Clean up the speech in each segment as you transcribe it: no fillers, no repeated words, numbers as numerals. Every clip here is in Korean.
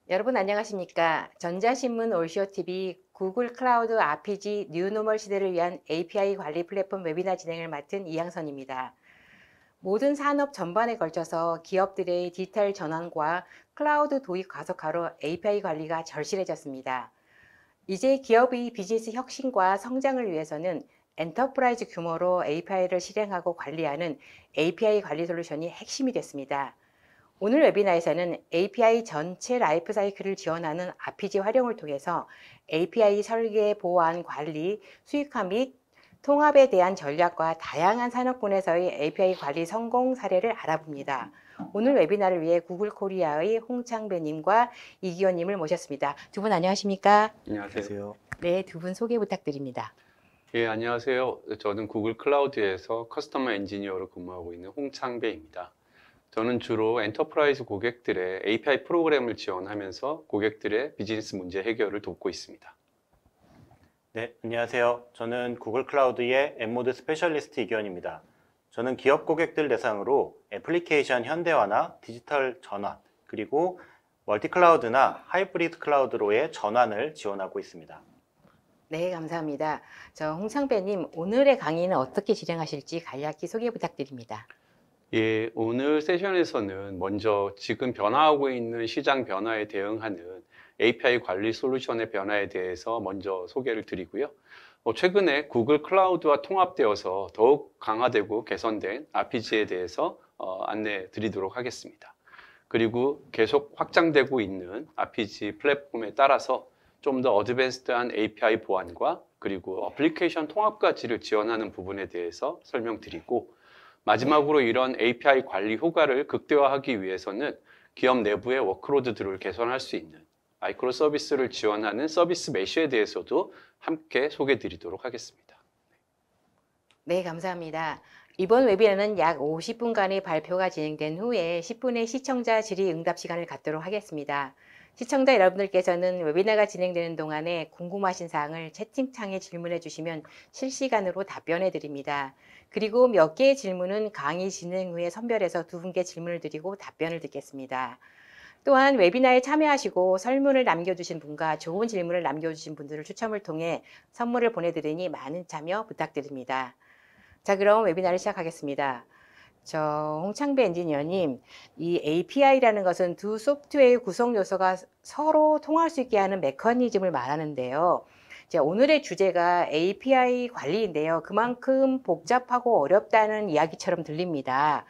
여러분 안녕하십니까? 전자신문 올쇼TV 구글 클라우드 RPG 뉴노멀 시대를 위한 API 관리 플랫폼 웨비나 진행을 맡은 이양선입니다. 모든 산업 전반에 걸쳐서 기업들의 디지털 전환과 클라우드 도입 가속화로 API 관리가 절실해졌습니다. 이제 기업의 비즈니스 혁신과 성장을 위해서는 엔터프라이즈 규모로 API를 실행하고 관리하는 API 관리 솔루션이 핵심이 됐습니다. 오늘 웨비나에서는 API 전체 라이프 사이클을 지원하는 RPG 활용을 통해서 API 설계, 보안, 관리, 수익화 및 통합에 대한 전략과 다양한 산업군에서의 API 관리 성공 사례를 알아봅니다. 오늘 웨비나를 위해 구글 코리아의 홍창배님과 이기원님을 모셨습니다. 두 분 안녕하십니까? 안녕하세요. 네, 두 분 소개 부탁드립니다. 예, 안녕하세요. 저는 구글 클라우드에서 커스터머 엔지니어로 근무하고 있는 홍창배입니다. 저는 주로 엔터프라이즈 고객들의 API 프로그램을 지원하면서 고객들의 비즈니스 문제 해결을 돕고 있습니다. 네, 안녕하세요. 저는 구글 클라우드의 엠모드 스페셜리스트 이기원입니다. 저는 기업 고객들 대상으로 애플리케이션 현대화나 디지털 전환, 그리고 멀티클라우드나 하이브리드 클라우드로의 전환을 지원하고 있습니다. 네, 감사합니다. 저 홍창배님, 오늘의 강의는 어떻게 진행하실지 간략히 소개 부탁드립니다. 예, 오늘 세션에서는 먼저 지금 변화하고 있는 시장 변화에 대응하는 API 관리 솔루션의 변화에 대해서 먼저 소개를 드리고요. 최근에 구글 클라우드와 통합되어서 더욱 강화되고 개선된 RPG에 대해서 안내 드리도록 하겠습니다. 그리고 계속 확장되고 있는 RPG 플랫폼에 따라서 좀 더 어드밴스드한 API 보안과 그리고 어플리케이션 통합까지를 지원하는 부분에 대해서 설명드리고, 마지막으로 이런 API 관리 효과를 극대화하기 위해서는 기업 내부의 워크로드들을 개선할 수 있는 마이크로 서비스를 지원하는 서비스 메쉬에 대해서도 함께 소개해 드리도록 하겠습니다. 네, 감사합니다. 이번 웨비나는 약 50분간의 발표가 진행된 후에 10분의 시청자 질의응답 시간을 갖도록 하겠습니다. 시청자 여러분들께서는 웨비나가 진행되는 동안에 궁금하신 사항을 채팅창에 질문해 주시면 실시간으로 답변해 드립니다. 그리고 몇 개의 질문은 강의 진행 후에 선별해서 두 분께 질문을 드리고 답변을 듣겠습니다. 또한 웨비나에 참여하시고 설문을 남겨주신 분과 좋은 질문을 남겨주신 분들을 추첨을 통해 선물을 보내드리니 많은 참여 부탁드립니다. 자, 그럼 웨비나를 시작하겠습니다. 홍창배 엔지니어님, 이 API라는 것은 두 소프트웨어의 구성 요소가 서로 통할 수 있게 하는 메커니즘을 말하는데요. 오늘의 주제가 API 관리인데요. 그만큼 복잡하고 어렵다는 이야기처럼 들립니다.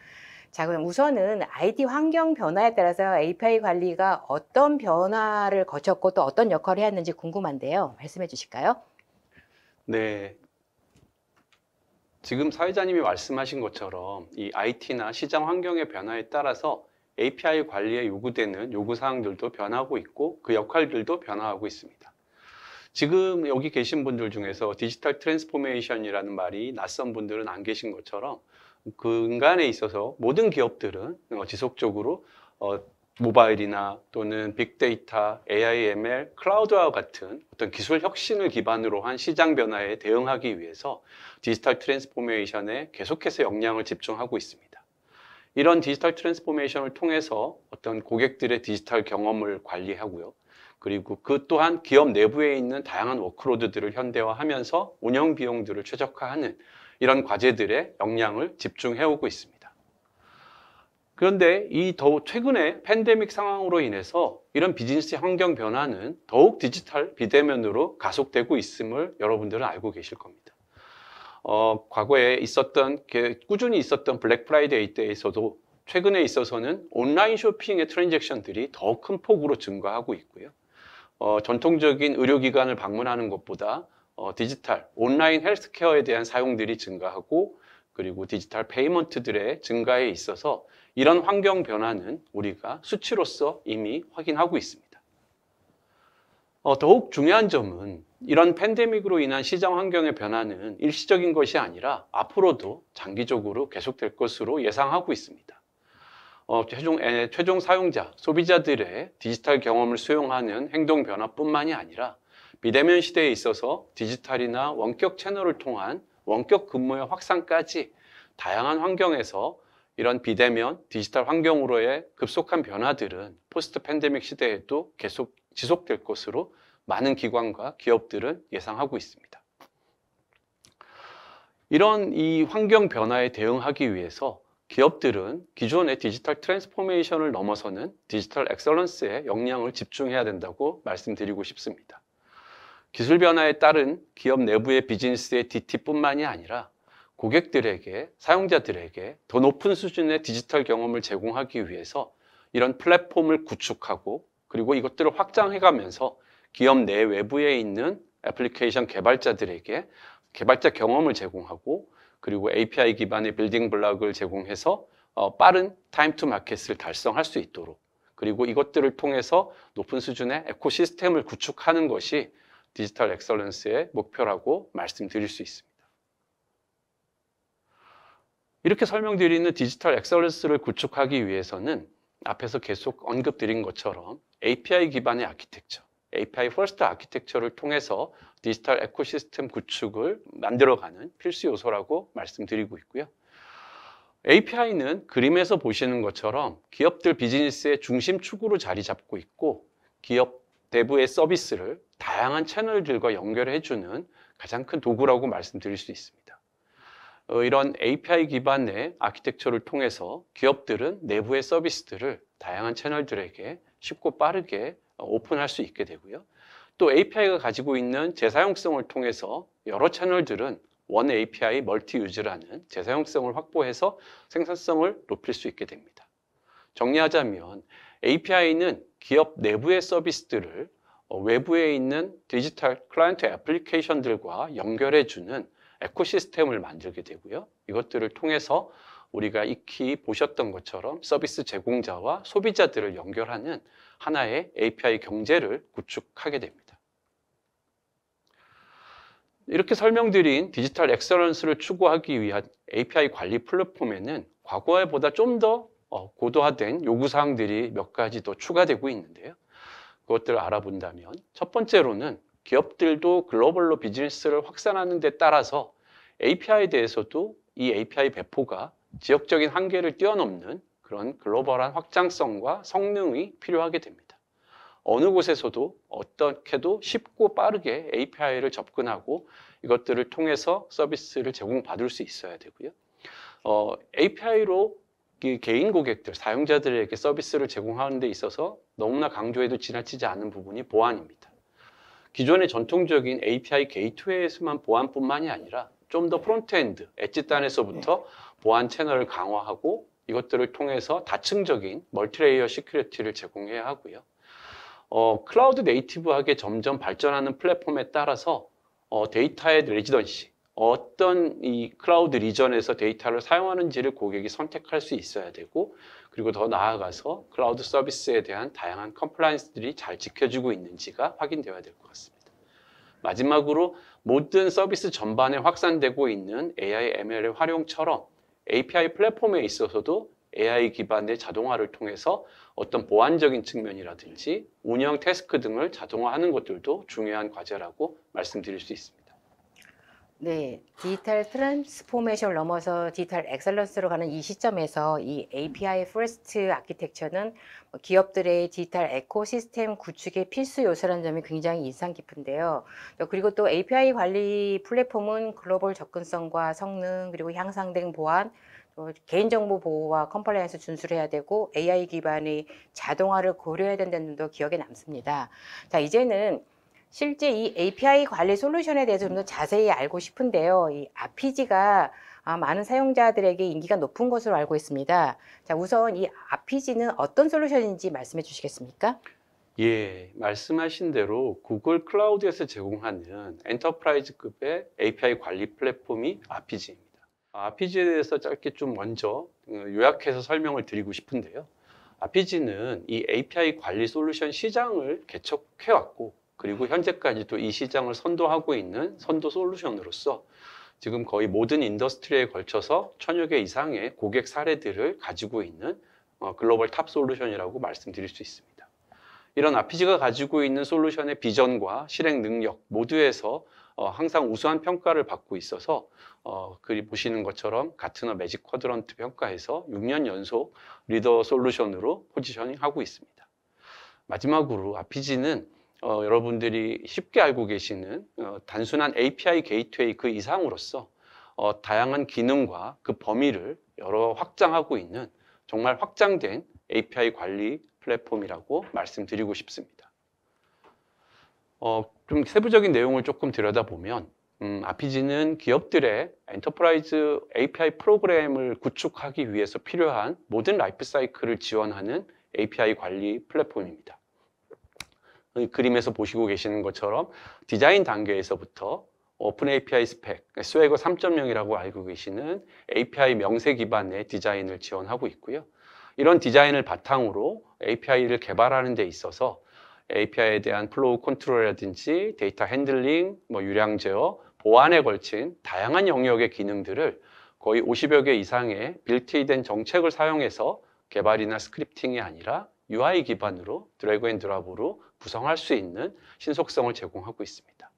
자, 그럼 우선은 IT 환경 변화에 따라서 API 관리가 어떤 변화를 거쳤고 또 어떤 역할을 해왔는지 궁금한데요. 말씀해 주실까요? 네. 지금 사회자님이 말씀하신 것처럼 이 IT나 시장 환경의 변화에 따라서 API 관리에 요구되는 요구사항들도 변하고 있고 그 역할들도 변화하고 있습니다. 지금 여기 계신 분들 중에서 디지털 트랜스포메이션이라는 말이 낯선 분들은 안 계신 것처럼 그 인간에 있어서 모든 기업들은 지속적으로 모바일이나 또는 빅데이터, AI, ML, 클라우드와 같은 어떤 기술 혁신을 기반으로 한 시장 변화에 대응하기 위해서 디지털 트랜스포메이션에 계속해서 역량을 집중하고 있습니다. 이런 디지털 트랜스포메이션을 통해서 어떤 고객들의 디지털 경험을 관리하고요. 그리고 그 또한 기업 내부에 있는 다양한 워크로드들을 현대화하면서 운영 비용들을 최적화하는 이런 과제들의 역량을 집중해오고 있습니다. 그런데 최근에 팬데믹 상황으로 인해서 이런 비즈니스 환경 변화는 더욱 디지털 비대면으로 가속되고 있음을 여러분들은 알고 계실 겁니다. 과거에 꾸준히 있었던 블랙 프라이데이 때에서도 최근에 있어서는 온라인 쇼핑의 트랜잭션들이 더 큰 폭으로 증가하고 있고요. 전통적인 의료기관을 방문하는 것보다 디지털, 온라인 헬스케어에 대한 사용들이 증가하고, 그리고 디지털 페이먼트들의 증가에 있어서 이런 환경 변화는 우리가 수치로서 이미 확인하고 있습니다. 더욱 중요한 점은 이런 팬데믹으로 인한 시장 환경의 변화는 일시적인 것이 아니라 앞으로도 장기적으로 계속될 것으로 예상하고 있습니다. 최종 사용자, 소비자들의 디지털 경험을 수용하는 행동 변화뿐만이 아니라 비대면 시대에 있어서 디지털이나 원격 채널을 통한 원격 근무의 확산까지 다양한 환경에서 이런 비대면 디지털 환경으로의 급속한 변화들은 포스트 팬데믹 시대에도 계속 지속될 것으로 많은 기관과 기업들은 예상하고 있습니다. 이런 이 환경 변화에 대응하기 위해서 기업들은 기존의 디지털 트랜스포메이션을 넘어서는 디지털 엑셀런스에 역량을 집중해야 된다고 말씀드리고 싶습니다. 기술 변화에 따른 기업 내부의 비즈니스의 DT뿐만이 아니라 고객들에게, 사용자들에게 더 높은 수준의 디지털 경험을 제공하기 위해서 이런 플랫폼을 구축하고 그리고 이것들을 확장해가면서 기업 내 외부에 있는 애플리케이션 개발자들에게 개발자 경험을 제공하고 그리고 API 기반의 빌딩 블록을 제공해서 빠른 타임 투 마켓을 달성할 수 있도록 그리고 이것들을 통해서 높은 수준의 에코시스템을 구축하는 것이 디지털 엑셀런스의 목표라고 말씀드릴 수 있습니다. 이렇게 설명드리는 디지털 엑셀런스를 구축하기 위해서는 앞에서 계속 언급드린 것처럼 API 기반의 아키텍처, API First 아키텍처를 통해서 디지털 에코시스템 구축을 만들어가는 필수 요소라고 말씀드리고 있고요. API는 그림에서 보시는 것처럼 기업들 비즈니스의 중심축으로 자리 잡고 있고 기업 내부의 서비스를 다양한 채널들과 연결해주는 가장 큰 도구라고 말씀드릴 수 있습니다. 이런 API 기반의 아키텍처를 통해서 기업들은 내부의 서비스들을 다양한 채널들에게 쉽고 빠르게 오픈할 수 있게 되고요. 또 API가 가지고 있는 재사용성을 통해서 여러 채널들은 원 API 멀티 유즈라는 재사용성을 확보해서 생산성을 높일 수 있게 됩니다. 정리하자면 API는 기업 내부의 서비스들을 외부에 있는 디지털 클라이언트 애플리케이션들과 연결해주는 에코시스템을 만들게 되고요. 이것들을 통해서 우리가 익히 보셨던 것처럼 서비스 제공자와 소비자들을 연결하는 하나의 API 경제를 구축하게 됩니다. 이렇게 설명드린 디지털 엑셀런스를 추구하기 위한 API 관리 플랫폼에는 과거에보다 좀 더 고도화된 요구사항들이 몇 가지 더 추가되고 있는데요. 그것들을 알아본다면 첫 번째로는 기업들도 글로벌로 비즈니스를 확산하는 데 따라서 API에 대해서도 이 API 배포가 지역적인 한계를 뛰어넘는 그런 글로벌한 확장성과 성능이 필요하게 됩니다. 어느 곳에서도 어떻게도 쉽고 빠르게 API를 접근하고 이것들을 통해서 서비스를 제공받을 수 있어야 되고요. API로 개인 고객들, 사용자들에게 서비스를 제공하는 데 있어서 너무나 강조해도 지나치지 않은 부분이 보안입니다. 기존의 전통적인 API 게이트웨이에서만 보안뿐만이 아니라 좀 더 프론트엔드, 엣지단에서부터 보안 채널을 강화하고 이것들을 통해서 다층적인 멀티레이어 시큐리티를 제공해야 하고요. 클라우드 네이티브하게 점점 발전하는 플랫폼에 따라서 데이터의 레지던시, 어떤 이 클라우드 리전에서 데이터를 사용하는지를 고객이 선택할 수 있어야 되고 그리고 더 나아가서 클라우드 서비스에 대한 다양한 컴플라이언스들이 잘 지켜지고 있는지가 확인되어야 될 것 같습니다. 마지막으로 모든 서비스 전반에 확산되고 있는 AI, ML의 활용처럼 API 플랫폼에 있어서도 AI 기반의 자동화를 통해서 어떤 보안적인 측면이라든지 운영 태스크 등을 자동화하는 것들도 중요한 과제라고 말씀드릴 수 있습니다. 네, 디지털 트랜스포메이션을 넘어서 디지털 엑셀런스로 가는 이 시점에서 이 API First 아키텍처는 기업들의 디지털 에코시스템 구축의 필수 요소라는 점이 굉장히 인상 깊은데요. 그리고 또 API 관리 플랫폼은 글로벌 접근성과 성능 그리고 향상된 보안, 개인정보 보호와 컴플라이언스 준수를 해야 되고 AI 기반의 자동화를 고려해야 된다는 점도 기억에 남습니다. 자, 이제는 실제 이 API 관리 솔루션에 대해서 좀 더 자세히 알고 싶은데요. 이 RPG가 많은 사용자들에게 인기가 높은 것으로 알고 있습니다. 자, 우선 이 RPG는 어떤 솔루션인지 말씀해 주시겠습니까? 예, 말씀하신 대로 구글 클라우드에서 제공하는 엔터프라이즈급의 API 관리 플랫폼이 RPG입니다. RPG에 대해서 짧게 좀 먼저 요약해서 설명을 드리고 싶은데요. RPG는 이 API 관리 솔루션 시장을 개척해왔고 그리고 현재까지도 이 시장을 선도하고 있는 선도 솔루션으로서 지금 거의 모든 인더스트리에 걸쳐서 1000여 개 이상의 고객 사례들을 가지고 있는 글로벌 탑 솔루션이라고 말씀드릴 수 있습니다. 이런 RPG가 가지고 있는 솔루션의 비전과 실행 능력 모두에서 항상 우수한 평가를 받고 있어서 그 보시는 것처럼 가트너 매직 쿼드런트 평가에서 6년 연속 리더 솔루션으로 포지셔닝하고 있습니다. 마지막으로 아피지는 여러분들이 쉽게 알고 계시는 단순한 API 게이트웨이 그 이상으로서 다양한 기능과 그 범위를 여러 확장하고 있는 정말 확장된 API 관리 플랫폼이라고 말씀드리고 싶습니다. 좀 세부적인 내용을 조금 들여다보면 아피지는 기업들의 엔터프라이즈 API 프로그램을 구축하기 위해서 필요한 모든 라이프 사이클을 지원하는 API 관리 플랫폼입니다. 이 그림에서 보시고 계시는 것처럼 디자인 단계에서부터 오픈 API 스펙, 스웨거 3.0이라고 알고 계시는 API 명세 기반의 디자인을 지원하고 있고요. 이런 디자인을 바탕으로 API를 개발하는 데 있어서 API에 대한 플로우 컨트롤이라든지 데이터 핸들링, 유량 제어, 보안에 걸친 다양한 영역의 기능들을 거의 50여 개 이상의 빌트인 정책을 사용해서 개발이나 스크립팅이 아니라 UI 기반으로 드래그 앤 드랍으로 구성할 수 있는 신속성을 제공하고 있습니다.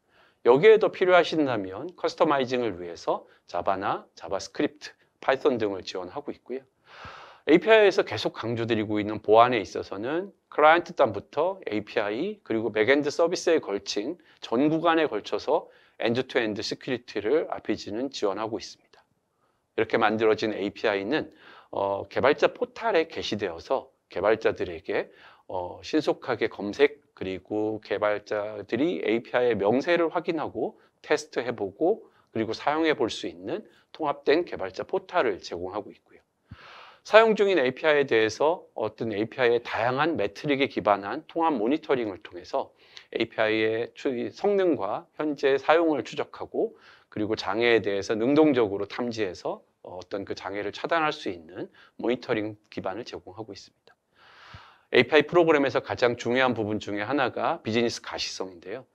여기에 더 필요하신다면 커스터마이징을 위해서 자바나 자바스크립트, 파이썬 등을 지원하고 있고요. API에서 계속 강조드리고 있는 보안에 있어서는 클라이언트端부터 API 그리고 백엔드 서비스에 걸친 전 구간에 걸쳐서 엔드-투-엔드 시큐리티를 아피지는 지원하고 있습니다. 이렇게 만들어진 API는 개발자 포탈에 게시되어서 개발자들에게 신속하게 검색 그리고 개발자들이 API의 명세를 확인하고 테스트해보고 그리고 사용해 볼 수 있는 통합된 개발자 포탈을 제공하고 있고요. 사용 중인 API에 대해서 어떤 API의 다양한 매트릭에 기반한 통합 모니터링을 통해서 API의 성능과 현재 사용을 추적하고 그리고 장애에 대해서 능동적으로 탐지해서 어떤 그 장애를 차단할 수 있는 모니터링 기반을 제공하고 있습니다. API 프로그램에서 가장 중요한 부분 중에 하나가 비즈니스 가시성인데요.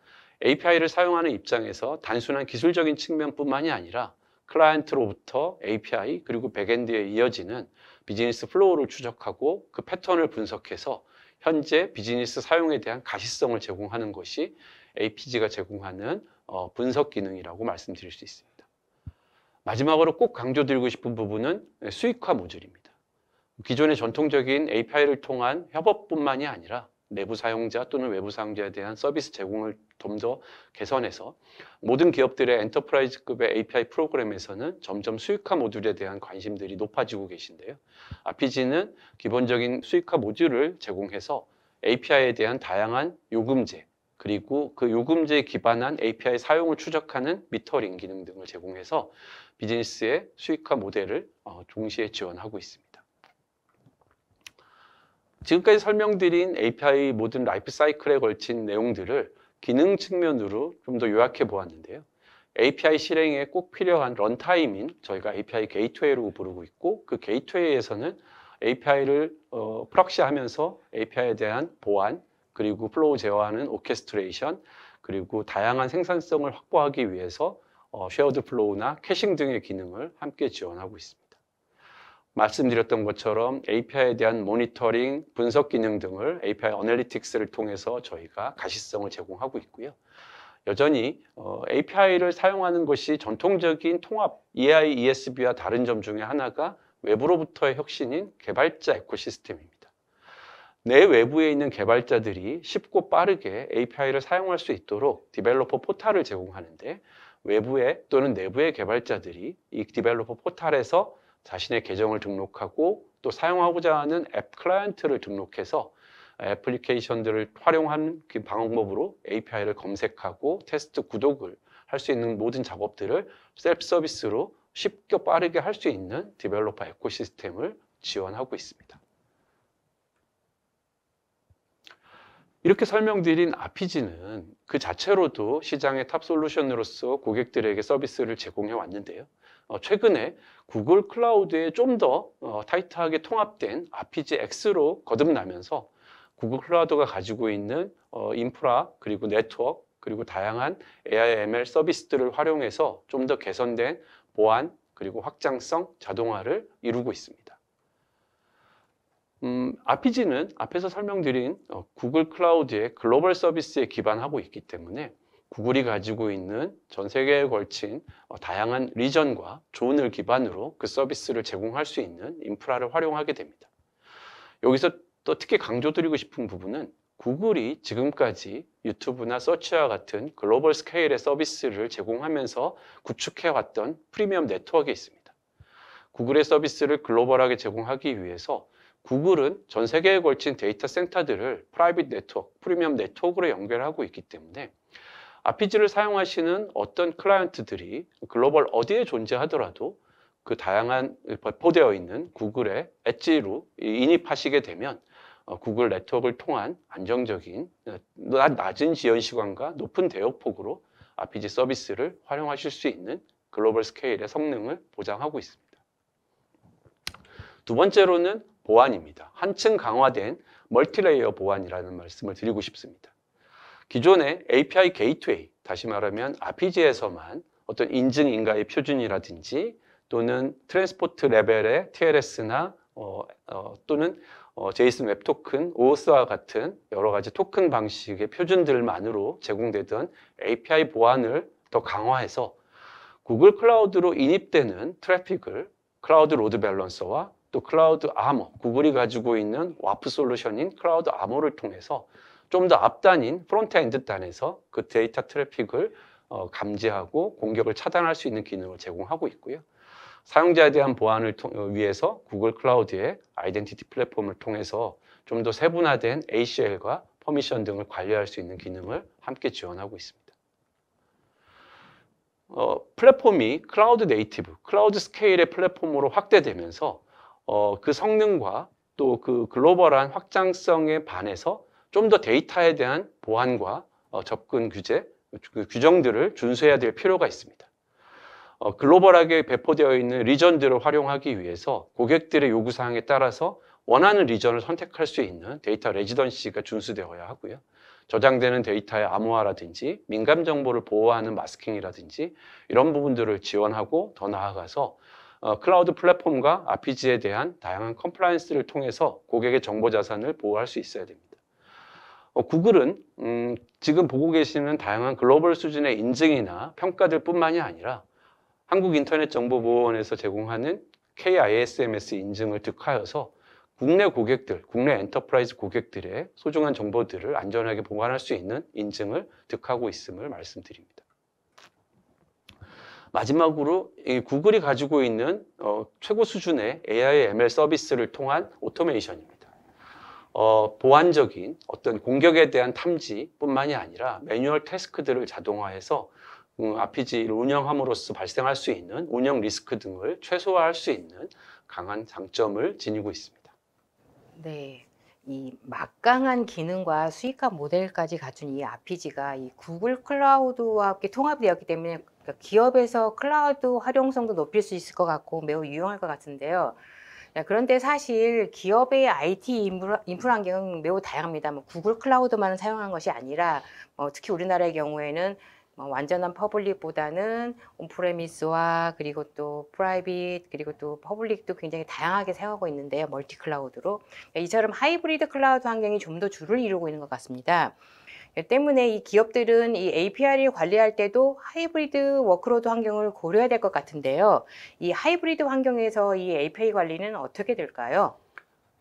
API를 사용하는 입장에서 단순한 기술적인 측면뿐만이 아니라 클라이언트로부터 API 그리고 백엔드에 이어지는 비즈니스 플로우를 추적하고 그 패턴을 분석해서 현재 비즈니스 사용에 대한 가시성을 제공하는 것이 APG가 제공하는 분석 기능이라고 말씀드릴 수 있습니다. 마지막으로 꼭 강조드리고 싶은 부분은 수익화 모듈입니다. 기존의 전통적인 API를 통한 협업뿐만이 아니라 내부 사용자 또는 외부 사용자에 대한 서비스 제공을 좀 더 개선해서 모든 기업들의 엔터프라이즈급의 API 프로그램에서는 점점 수익화 모듈에 대한 관심들이 높아지고 계신데요. 아피지는 기본적인 수익화 모듈을 제공해서 API에 대한 다양한 요금제 그리고 그 요금제에 기반한 API 사용을 추적하는 미터링 기능 등을 제공해서 비즈니스의 수익화 모델을 동시에 지원하고 있습니다. 지금까지 설명드린 API 모든 라이프 사이클에 걸친 내용들을 기능 측면으로 좀 더 요약해 보았는데요. API 실행에 꼭 필요한 런타임인 저희가 API 게이트웨이로 부르고 있고 그 게이트웨이에서는 API를 프록시하면서 API에 대한 보안 그리고 플로우 제어하는 오케스트레이션 그리고 다양한 생산성을 확보하기 위해서 쉐어드 플로우나 캐싱 등의 기능을 함께 지원하고 있습니다. 말씀드렸던 것처럼 API에 대한 모니터링, 분석 기능 등을 API 어널리틱스를 통해서 저희가 가시성을 제공하고 있고요. 여전히 API를 사용하는 것이 전통적인 통합 EI, ESB와 다른 점 중에 하나가 외부로부터의 혁신인 개발자 에코시스템입니다. 내 외부에 있는 개발자들이 쉽고 빠르게 API를 사용할 수 있도록 디벨로퍼 포탈을 제공하는데 외부의 또는 내부의 개발자들이 이 디벨로퍼 포탈에서 자신의 계정을 등록하고 또 사용하고자 하는 앱 클라이언트를 등록해서 애플리케이션들을 활용하는 그 방법으로 API를 검색하고 테스트 구독을 할 수 있는 모든 작업들을 셀프 서비스로 쉽게 빠르게 할 수 있는 디벨로퍼 에코시스템을 지원하고 있습니다. 이렇게 설명드린 아피지는 그 자체로도 시장의 탑 솔루션으로서 고객들에게 서비스를 제공해 왔는데요. 최근에 구글 클라우드에 좀 더 타이트하게 통합된 아피지 X로 거듭나면서 구글 클라우드가 가지고 있는 인프라 그리고 네트워크 그리고 다양한 AI, ML 서비스들을 활용해서 좀 더 개선된 보안 그리고 확장성, 자동화를 이루고 있습니다. 아피지는 앞에서 설명드린 구글 클라우드의 글로벌 서비스에 기반하고 있기 때문에 구글이 가지고 있는 전 세계에 걸친 다양한 리전과 존을 기반으로 그 서비스를 제공할 수 있는 인프라를 활용하게 됩니다. 여기서 또 특히 강조드리고 싶은 부분은 구글이 지금까지 유튜브나 서치와 같은 글로벌 스케일의 서비스를 제공하면서 구축해왔던 프리미엄 네트워크에 있습니다. 구글의 서비스를 글로벌하게 제공하기 위해서 구글은 전 세계에 걸친 데이터 센터들을 프라이빗 네트워크, 프리미엄 네트워크로 연결하고 있기 때문에 RPG를 사용하시는 어떤 클라이언트들이 글로벌 어디에 존재하더라도 그 다양한 배포되어 있는 구글의 엣지로 인입하시게 되면 구글 네트워크를 통한 안정적인 낮은 지연 시간과 높은 대역폭으로 RPG 서비스를 활용하실 수 있는 글로벌 스케일의 성능을 보장하고 있습니다. 두 번째로는 보안입니다. 한층 강화된 멀티레이어 보안이라는 말씀을 드리고 싶습니다. 기존의 API 게이트웨이, 다시 말하면 RPG에서만 어떤 인증 인가의 표준이라든지 또는 트랜스포트 레벨의 TLS나 또는 JSON 웹 토큰, OAuth와 같은 여러 가지 토큰 방식의 표준들만으로 제공되던 API 보안을 더 강화해서 구글 클라우드로 인입되는 트래픽을 클라우드 로드 밸런서와 또 클라우드 아머, 구글이 가지고 있는 와프 솔루션인 클라우드 아머를 통해서 좀 더 앞단인 프론트엔드 단에서 그 데이터 트래픽을 감지하고 공격을 차단할 수 있는 기능을 제공하고 있고요. 사용자에 대한 보안을 위해서 구글 클라우드의 아이덴티티 플랫폼을 통해서 좀 더 세분화된 ACL과 퍼미션 등을 관리할 수 있는 기능을 함께 지원하고 있습니다. 플랫폼이 클라우드 네이티브, 클라우드 스케일의 플랫폼으로 확대되면서 그 성능과 또 그 글로벌한 확장성에 반해서 좀 더 데이터에 대한 보안과 접근 규제, 그 규정들을 준수해야 될 필요가 있습니다. 글로벌하게 배포되어 있는 리전들을 활용하기 위해서 고객들의 요구사항에 따라서 원하는 리전을 선택할 수 있는 데이터 레지던시가 준수되어야 하고요. 저장되는 데이터의 암호화라든지 민감 정보를 보호하는 마스킹이라든지 이런 부분들을 지원하고 더 나아가서 클라우드 플랫폼과 RPG에 대한 다양한 컴플라이언스를 통해서 고객의 정보 자산을 보호할 수 있어야 됩니다. 구글은 지금 보고 계시는 다양한 글로벌 수준의 인증이나 평가들 뿐만이 아니라 한국인터넷정보보호원에서 제공하는 KISMS 인증을 득하여서 국내 고객들, 국내 엔터프라이즈 고객들의 소중한 정보들을 안전하게 보관할 수 있는 인증을 득하고 있음을 말씀드립니다. 마지막으로 이 구글이 가지고 있는 최고 수준의 AI, ML 서비스를 통한 오토메이션입니다. 보안적인 어떤 공격에 대한 탐지뿐만이 아니라 매뉴얼 태스크들을 자동화해서 RPG를 운영함으로써 발생할 수 있는 운영 리스크 등을 최소화할 수 있는 강한 장점을 지니고 있습니다. 네. 이 막강한 기능과 수익화 모델까지 갖춘 이 RPG가 이 구글 클라우드와 함께 통합이 되었기 때문에 기업에서 클라우드 활용성도 높일 수 있을 것 같고 매우 유용할 것 같은데요. 그런데 사실 기업의 IT 인프라 환경은 매우 다양합니다. 구글 클라우드만 사용한 것이 아니라 특히 우리나라의 경우에는 완전한 퍼블릭보다는 온프레미스와 그리고 또 프라이빗 그리고 또 퍼블릭도 굉장히 다양하게 사용하고 있는데요. 멀티 클라우드로. 이처럼 하이브리드 클라우드 환경이 좀 더 주를 이루고 있는 것 같습니다. 때문에 이 기업들은 이 API를 관리할 때도 하이브리드 워크로드 환경을 고려해야 될 것 같은데요. 이 하이브리드 환경에서 이 API 관리는 어떻게 될까요?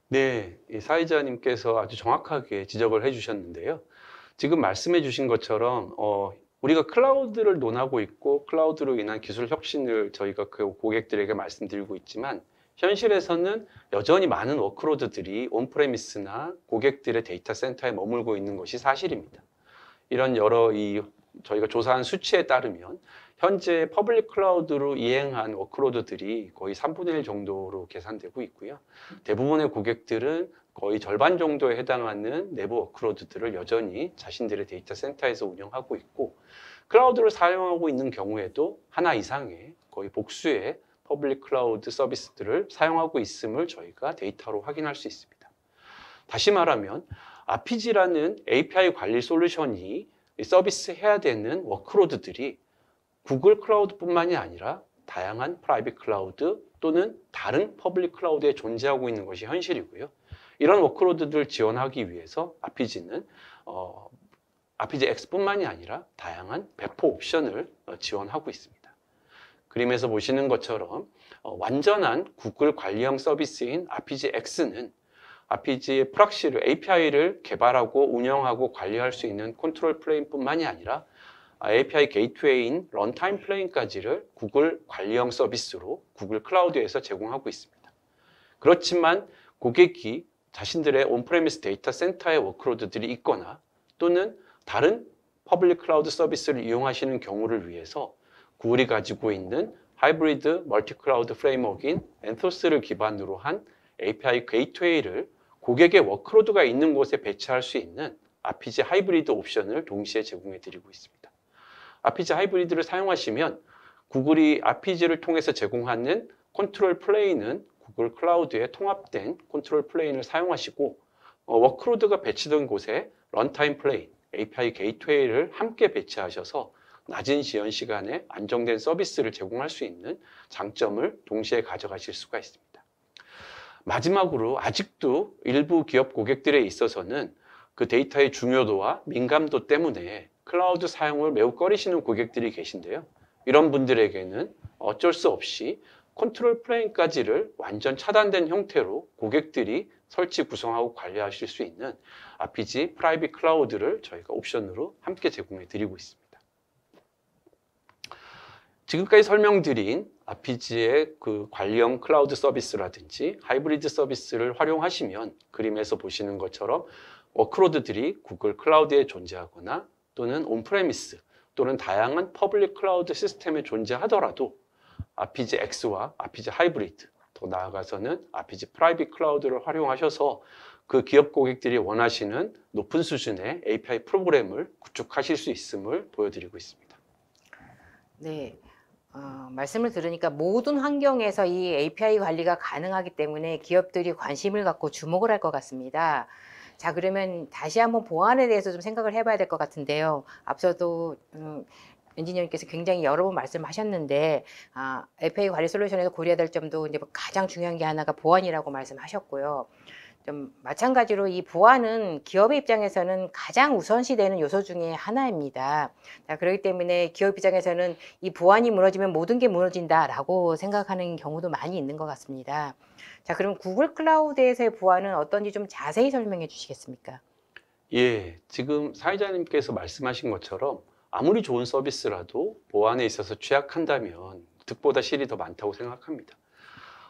네, 이 사회자님께서 아주 정확하게 지적을 해주셨는데요. 지금 말씀해 주신 것처럼 우리가 클라우드를 논하고 있고 클라우드로 인한 기술 혁신을 저희가 그 고객들에게 말씀드리고 있지만 현실에서는 여전히 많은 워크로드들이 온프레미스나 고객들의 데이터 센터에 머물고 있는 것이 사실입니다. 이런 여러 저희가 조사한 수치에 따르면 현재 퍼블릭 클라우드로 이행한 워크로드들이 거의 3분의 1 정도로 계산되고 있고요. 대부분의 고객들은 거의 절반 정도에 해당하는 내부 워크로드들을 여전히 자신들의 데이터 센터에서 운영하고 있고 클라우드를 사용하고 있는 경우에도 하나 이상의 거의 복수의 퍼블릭 클라우드 서비스들을 사용하고 있음을 저희가 데이터로 확인할 수 있습니다. 다시 말하면 RPG라는 API 관리 솔루션이 서비스해야 되는 워크로드들이 구글 클라우드뿐만이 아니라 다양한 프라이빗 클라우드 또는 다른 퍼블릭 클라우드에 존재하고 있는 것이 현실이고요. 이런 워크로드들을 지원하기 위해서 RPG는 RPG X뿐만이 아니라 다양한 배포 옵션을 지원하고 있습니다. 그림에서 보시는 것처럼 완전한 구글 관리형 서비스인 RPG X는 RPG의 프락시를 API를 개발하고 운영하고 관리할 수 있는 컨트롤 플레인뿐만이 아니라 API 게이트웨이인 런타임 플레인까지를 구글 관리형 서비스로 구글 클라우드에서 제공하고 있습니다. 그렇지만 고객이 자신들의 온프레미스 데이터 센터의 워크로드들이 있거나 또는 다른 퍼블릭 클라우드 서비스를 이용하시는 경우를 위해서 구글이 가지고 있는 하이브리드 멀티 클라우드 프레임워크인 엔토스를 기반으로 한 API 게이트웨이를 고객의 워크로드가 있는 곳에 배치할 수 있는 RPG 하이브리드 옵션을 동시에 제공해 드리고 있습니다. RPG 하이브리드를 사용하시면 구글이 RPG를 통해서 제공하는 컨트롤 플레인은 구글 클라우드에 통합된 컨트롤 플레인을 사용하시고 워크로드가 배치된 곳에 런타임 플레인, API 게이트웨이를 함께 배치하셔서 낮은 지연 시간에 안정된 서비스를 제공할 수 있는 장점을 동시에 가져가실 수가 있습니다. 마지막으로 아직도 일부 기업 고객들에 있어서는 그 데이터의 중요도와 민감도 때문에 클라우드 사용을 매우 꺼리시는 고객들이 계신데요. 이런 분들에게는 어쩔 수 없이 컨트롤 플레인까지를 완전 차단된 형태로 고객들이 설치 구성하고 관리하실 수 있는 RPG 프라이빗 클라우드를 저희가 옵션으로 함께 제공해 드리고 있습니다. 지금까지 설명드린 RPG의 그 관리형 클라우드 서비스라든지 하이브리드 서비스를 활용하시면 그림에서 보시는 것처럼 워크로드들이 구글 클라우드에 존재하거나 또는 온프레미스 또는 다양한 퍼블릭 클라우드 시스템에 존재하더라도 RPG X와 RPG 하이브리드, 더 나아가서는 RPG 프라이빗 클라우드를 활용하셔서 그 기업 고객들이 원하시는 높은 수준의 API 프로그램을 구축하실 수 있음을 보여드리고 있습니다. 네. 말씀을 들으니까 모든 환경에서 이 API 관리가 가능하기 때문에 기업들이 관심을 갖고 주목을 할 것 같습니다. 자, 그러면 다시 한번 보안에 대해서 좀 생각을 해봐야 될 것 같은데요. 앞서도 엔지니어님께서 굉장히 여러 번 말씀하셨는데 API 관리 솔루션에서 고려해야 될 점도 이제 가장 중요한 게 하나가 보안이라고 말씀하셨고요. 좀 마찬가지로 이 보안은 기업의 입장에서는 가장 우선시되는 요소 중에 하나입니다. 자, 그렇기 때문에 기업 입장에서는 이 보안이 무너지면 모든 게 무너진다라고 생각하는 경우도 많이 있는 것 같습니다. 자, 그럼 구글 클라우드에서의 보안은 어떤지 좀 자세히 설명해 주시겠습니까? 예, 지금 사회자님께서 말씀하신 것처럼 아무리 좋은 서비스라도 보안에 있어서 취약한다면 득보다 실이 더 많다고 생각합니다.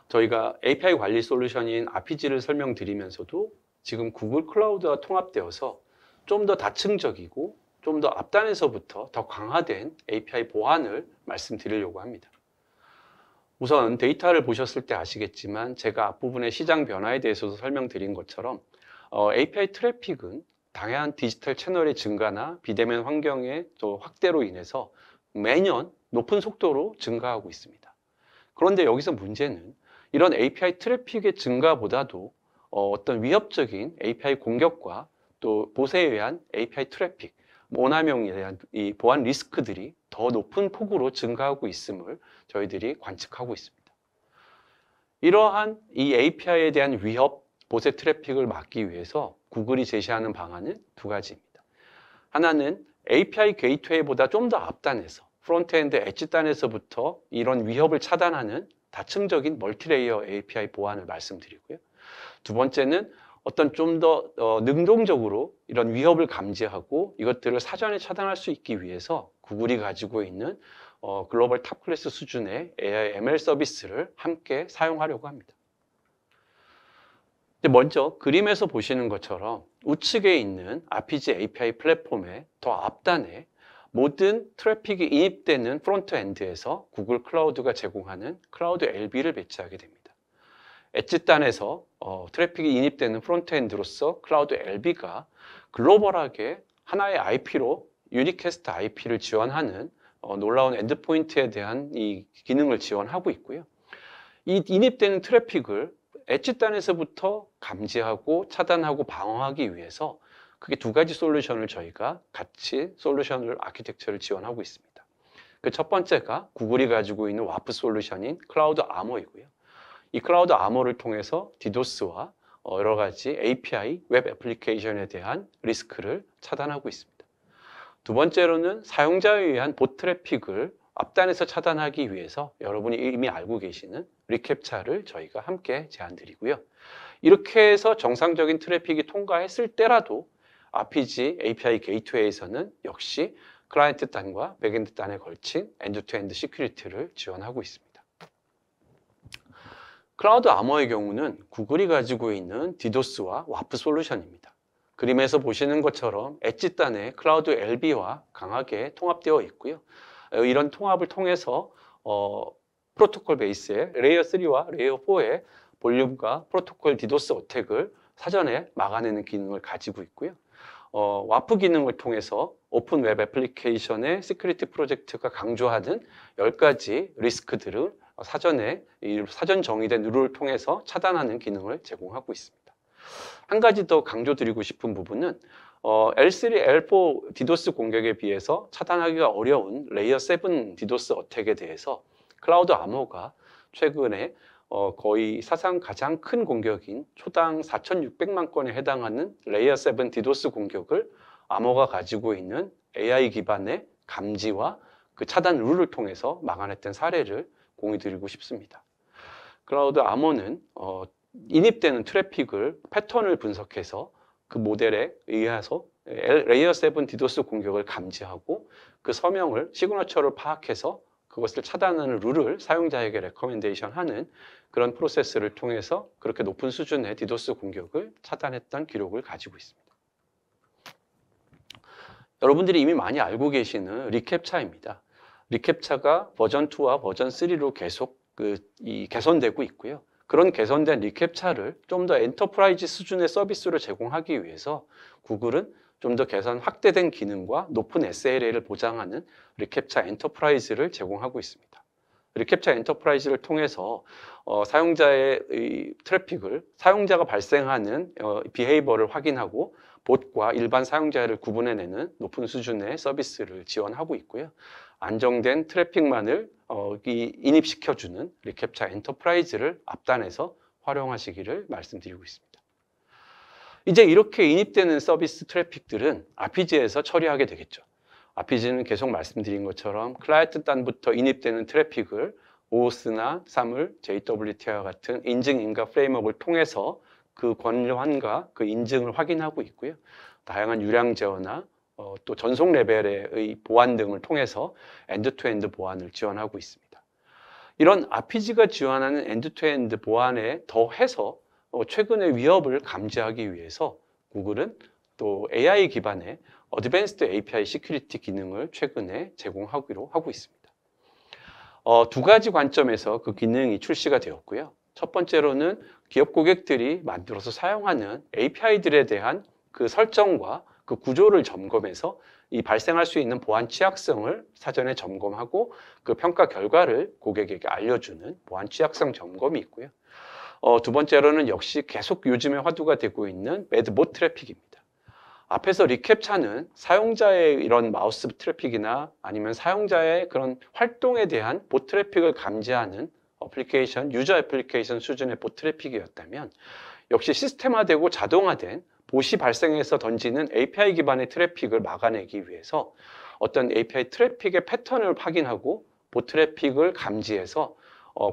저희가 API 관리 솔루션인 RPG를 설명드리면서도 지금 구글 클라우드와 통합되어서 좀 더 다층적이고 좀 더 앞단에서부터 더 강화된 API 보안을 말씀드리려고 합니다. 우선 데이터를 보셨을 때 아시겠지만 제가 앞부분의 시장 변화에 대해서도 설명드린 것처럼 API 트래픽은 다양한 디지털 채널의 증가나 비대면 환경의 확대로 인해서 매년 높은 속도로 증가하고 있습니다. 그런데 여기서 문제는 이런 API 트래픽의 증가보다도 어떤 위협적인 API 공격과 또 보세에 의한 API 트래픽, 오남용에 대한 이 보안 리스크들이 더 높은 폭으로 증가하고 있음을 저희들이 관측하고 있습니다. 이러한 이 API에 대한 위협, 보세 트래픽을 막기 위해서 구글이 제시하는 방안은 두 가지입니다. 하나는 API 게이트웨이보다 좀 더 앞단에서 프론트엔드 엣지단에서부터 이런 위협을 차단하는 다층적인 멀티레이어 API 보안을 말씀드리고요. 두 번째는 어떤 좀 더 능동적으로 이런 위협을 감지하고 이것들을 사전에 차단할 수 있기 위해서 구글이 가지고 있는 글로벌 탑 클래스 수준의 AI ML 서비스를 함께 사용하려고 합니다. 먼저 그림에서 보시는 것처럼 우측에 있는 RPG API 플랫폼의 더 앞단에 모든 트래픽이 인입되는 프론트엔드에서 구글 클라우드가 제공하는 클라우드 LB를 배치하게 됩니다. 엣지단에서 트래픽이 인입되는 프론트엔드로서 클라우드 LB가 글로벌하게 하나의 IP로 유니캐스트 IP를 지원하는 놀라운 엔드포인트에 대한 이 기능을 지원하고 있고요. 이 인입되는 트래픽을 엣지단에서부터 감지하고 차단하고 방어하기 위해서 그게 두 가지 솔루션을 저희가 같이 솔루션을 아키텍처를 지원하고 있습니다. 그 첫 번째가 구글이 가지고 있는 와프 솔루션인 클라우드 아머이고요. 이 클라우드 아머를 통해서 디도스와 여러 가지 API, 웹 애플리케이션에 대한 리스크를 차단하고 있습니다. 두 번째로는 사용자에 의한 봇 트래픽을 앞단에서 차단하기 위해서 여러분이 이미 알고 계시는 리캡차를 저희가 함께 제안드리고요. 이렇게 해서 정상적인 트래픽이 통과했을 때라도 RPG API 게이트웨이에서는 역시 클라이언트 단과 백엔드 단에 걸친 엔드-투-엔드 시큐리티를 지원하고 있습니다. 클라우드 아머의 경우는 구글이 가지고 있는 디도스와 와프 솔루션입니다. 그림에서 보시는 것처럼 엣지 단에 클라우드 LB와 강하게 통합되어 있고요. 이런 통합을 통해서 프로토콜 베이스의 레이어 3와 레이어 4의 볼륨과 프로토콜 디도스 어택을 사전에 막아내는 기능을 가지고 있고요. 와프 기능을 통해서 오픈 웹 애플리케이션의 시큐리티 프로젝트가 강조하는 10가지 리스크들을 사전에 사전 정의된 룰을 통해서 차단하는 기능을 제공하고 있습니다. 한 가지 더 강조드리고 싶은 부분은 L3, L4 디도스 공격에 비해서 차단하기가 어려운 레이어 7 디도스 어택에 대해서 클라우드 아머가 최근에 거의 사상 가장 큰 공격인 초당 4,600만 건에 해당하는 레이어 7 디도스 공격을 아머가 가지고 있는 AI 기반의 감지와 그 차단 룰을 통해서 막아냈던 사례를 공유드리고 싶습니다. 클라우드 아머는 인입되는 트래픽을 패턴을 분석해서 그 모델에 의해서 레이어 7 디도스 공격을 감지하고 그 서명을 시그너처를 파악해서 그것을 차단하는 룰을 사용자에게 레커멘데이션 하는 그런 프로세스를 통해서 그렇게 높은 수준의 디도스 공격을 차단했던 기록을 가지고 있습니다. 여러분들이 이미 많이 알고 계시는 리캡차입니다. 리캡차가 버전 2와 버전 3로 계속 개선되고 있고요. 그런 개선된 리캡차를 좀 더 엔터프라이즈 수준의 서비스로 제공하기 위해서 구글은 좀 더 개선 확대된 기능과 높은 SLA를 보장하는 리캡차 엔터프라이즈를 제공하고 있습니다. 리캡차 엔터프라이즈를 통해서 사용자의 트래픽을 사용자가 발생하는 비헤이버를 확인하고 봇과 일반 사용자를 구분해내는 높은 수준의 서비스를 지원하고 있고요. 안정된 트래픽만을 인입시켜주는 리캡차 엔터프라이즈를 앞단에서 활용하시기를 말씀드리고 있습니다. 이제 이렇게 인입되는 서비스 트래픽들은 RPG에서 처리하게 되겠죠. RPG는 계속 말씀드린 것처럼 클라이언트 단부터 인입되는 트래픽을 OAuth나 사물, JWT와 같은 인증 인가 프레임워크를 통해서 그 권한과 그 인증을 확인하고 있고요. 다양한 유량 제어나 또 전속 레벨의 보안 등을 통해서 엔드-투-엔드 보안을 지원하고 있습니다. 이런 RPG가 지원하는 엔드-투-엔드 보안에 더해서 최근의 위협을 감지하기 위해서 구글은 또 AI 기반의 어드밴스드 API 시큐리티 기능을 최근에 제공하기로 하고 있습니다. 두 가지 관점에서 그 기능이 출시가 되었고요. 첫 번째로는 기업 고객들이 만들어서 사용하는 API들에 대한 그 설정과 그 구조를 점검해서 이 발생할 수 있는 보안 취약성을 사전에 점검하고 그 평가 결과를 고객에게 알려주는 보안 취약성 점검이 있고요. 두 번째로는 역시 계속 요즘에 화두가 되고 있는 매드봇 트래픽입니다. 앞에서 리캡차는 사용자의 이런 마우스 트래픽이나 아니면 사용자의 그런 활동에 대한 봇 트래픽을 감지하는 어플리케이션, 유저 애플리케이션 수준의 봇 트래픽이었다면 역시 시스템화되고 자동화된 봇이 발생해서 던지는 API 기반의 트래픽을 막아내기 위해서 어떤 API 트래픽의 패턴을 확인하고 봇 트래픽을 감지해서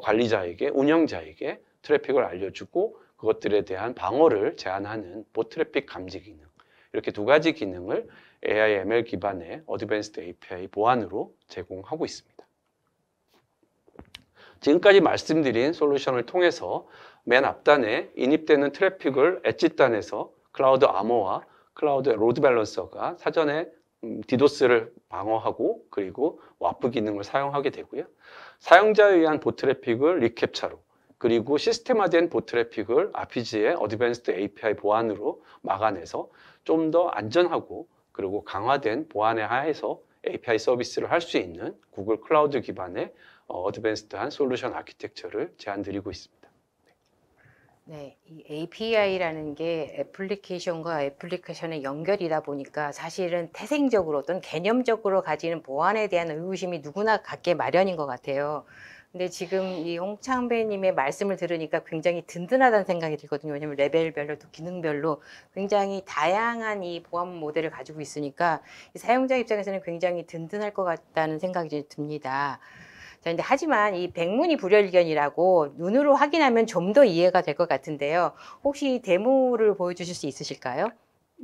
관리자에게, 운영자에게 트래픽을 알려주고 그것들에 대한 방어를 제한하는 봇 트래픽 감지 기능, 이렇게 두 가지 기능을 AI, ML 기반의 어드밴스드 API 보안으로 제공하고 있습니다. 지금까지 말씀드린 솔루션을 통해서 맨 앞단에 인입되는 트래픽을 엣지 단에서 클라우드 아머와 클라우드 로드 밸런서가 사전에 디도스를 방어하고 그리고 와프 기능을 사용하게 되고요. 사용자에 의한 봇 트래픽을 리캡차로 그리고 시스템화된 봇 트래픽을 RPG의 어드밴스드 API 보안으로 막아내서 좀 더 안전하고 그리고 강화된 보안에 하에서 API 서비스를 할 수 있는 구글 클라우드 기반의 어드밴스드한 솔루션 아키텍처를 제안드리고 있습니다. 네, 이 API라는 게 애플리케이션과 애플리케이션의 연결이다 보니까 사실은 태생적으로 또는 개념적으로 가지는 보안에 대한 의구심이 누구나 갖게 마련인 것 같아요. 근데 지금 이 홍창배님의 말씀을 들으니까 굉장히 든든하다는 생각이 들거든요. 왜냐하면 레벨별로 또 기능별로 굉장히 다양한 이 보안 모델을 가지고 있으니까 이 사용자 입장에서는 굉장히 든든할 것 같다는 생각이 이제 듭니다. 자, 근데 하지만 이 백문이 불여일견이라고 눈으로 확인하면 좀 더 이해가 될 것 같은데요. 혹시 데모를 보여주실 수 있으실까요?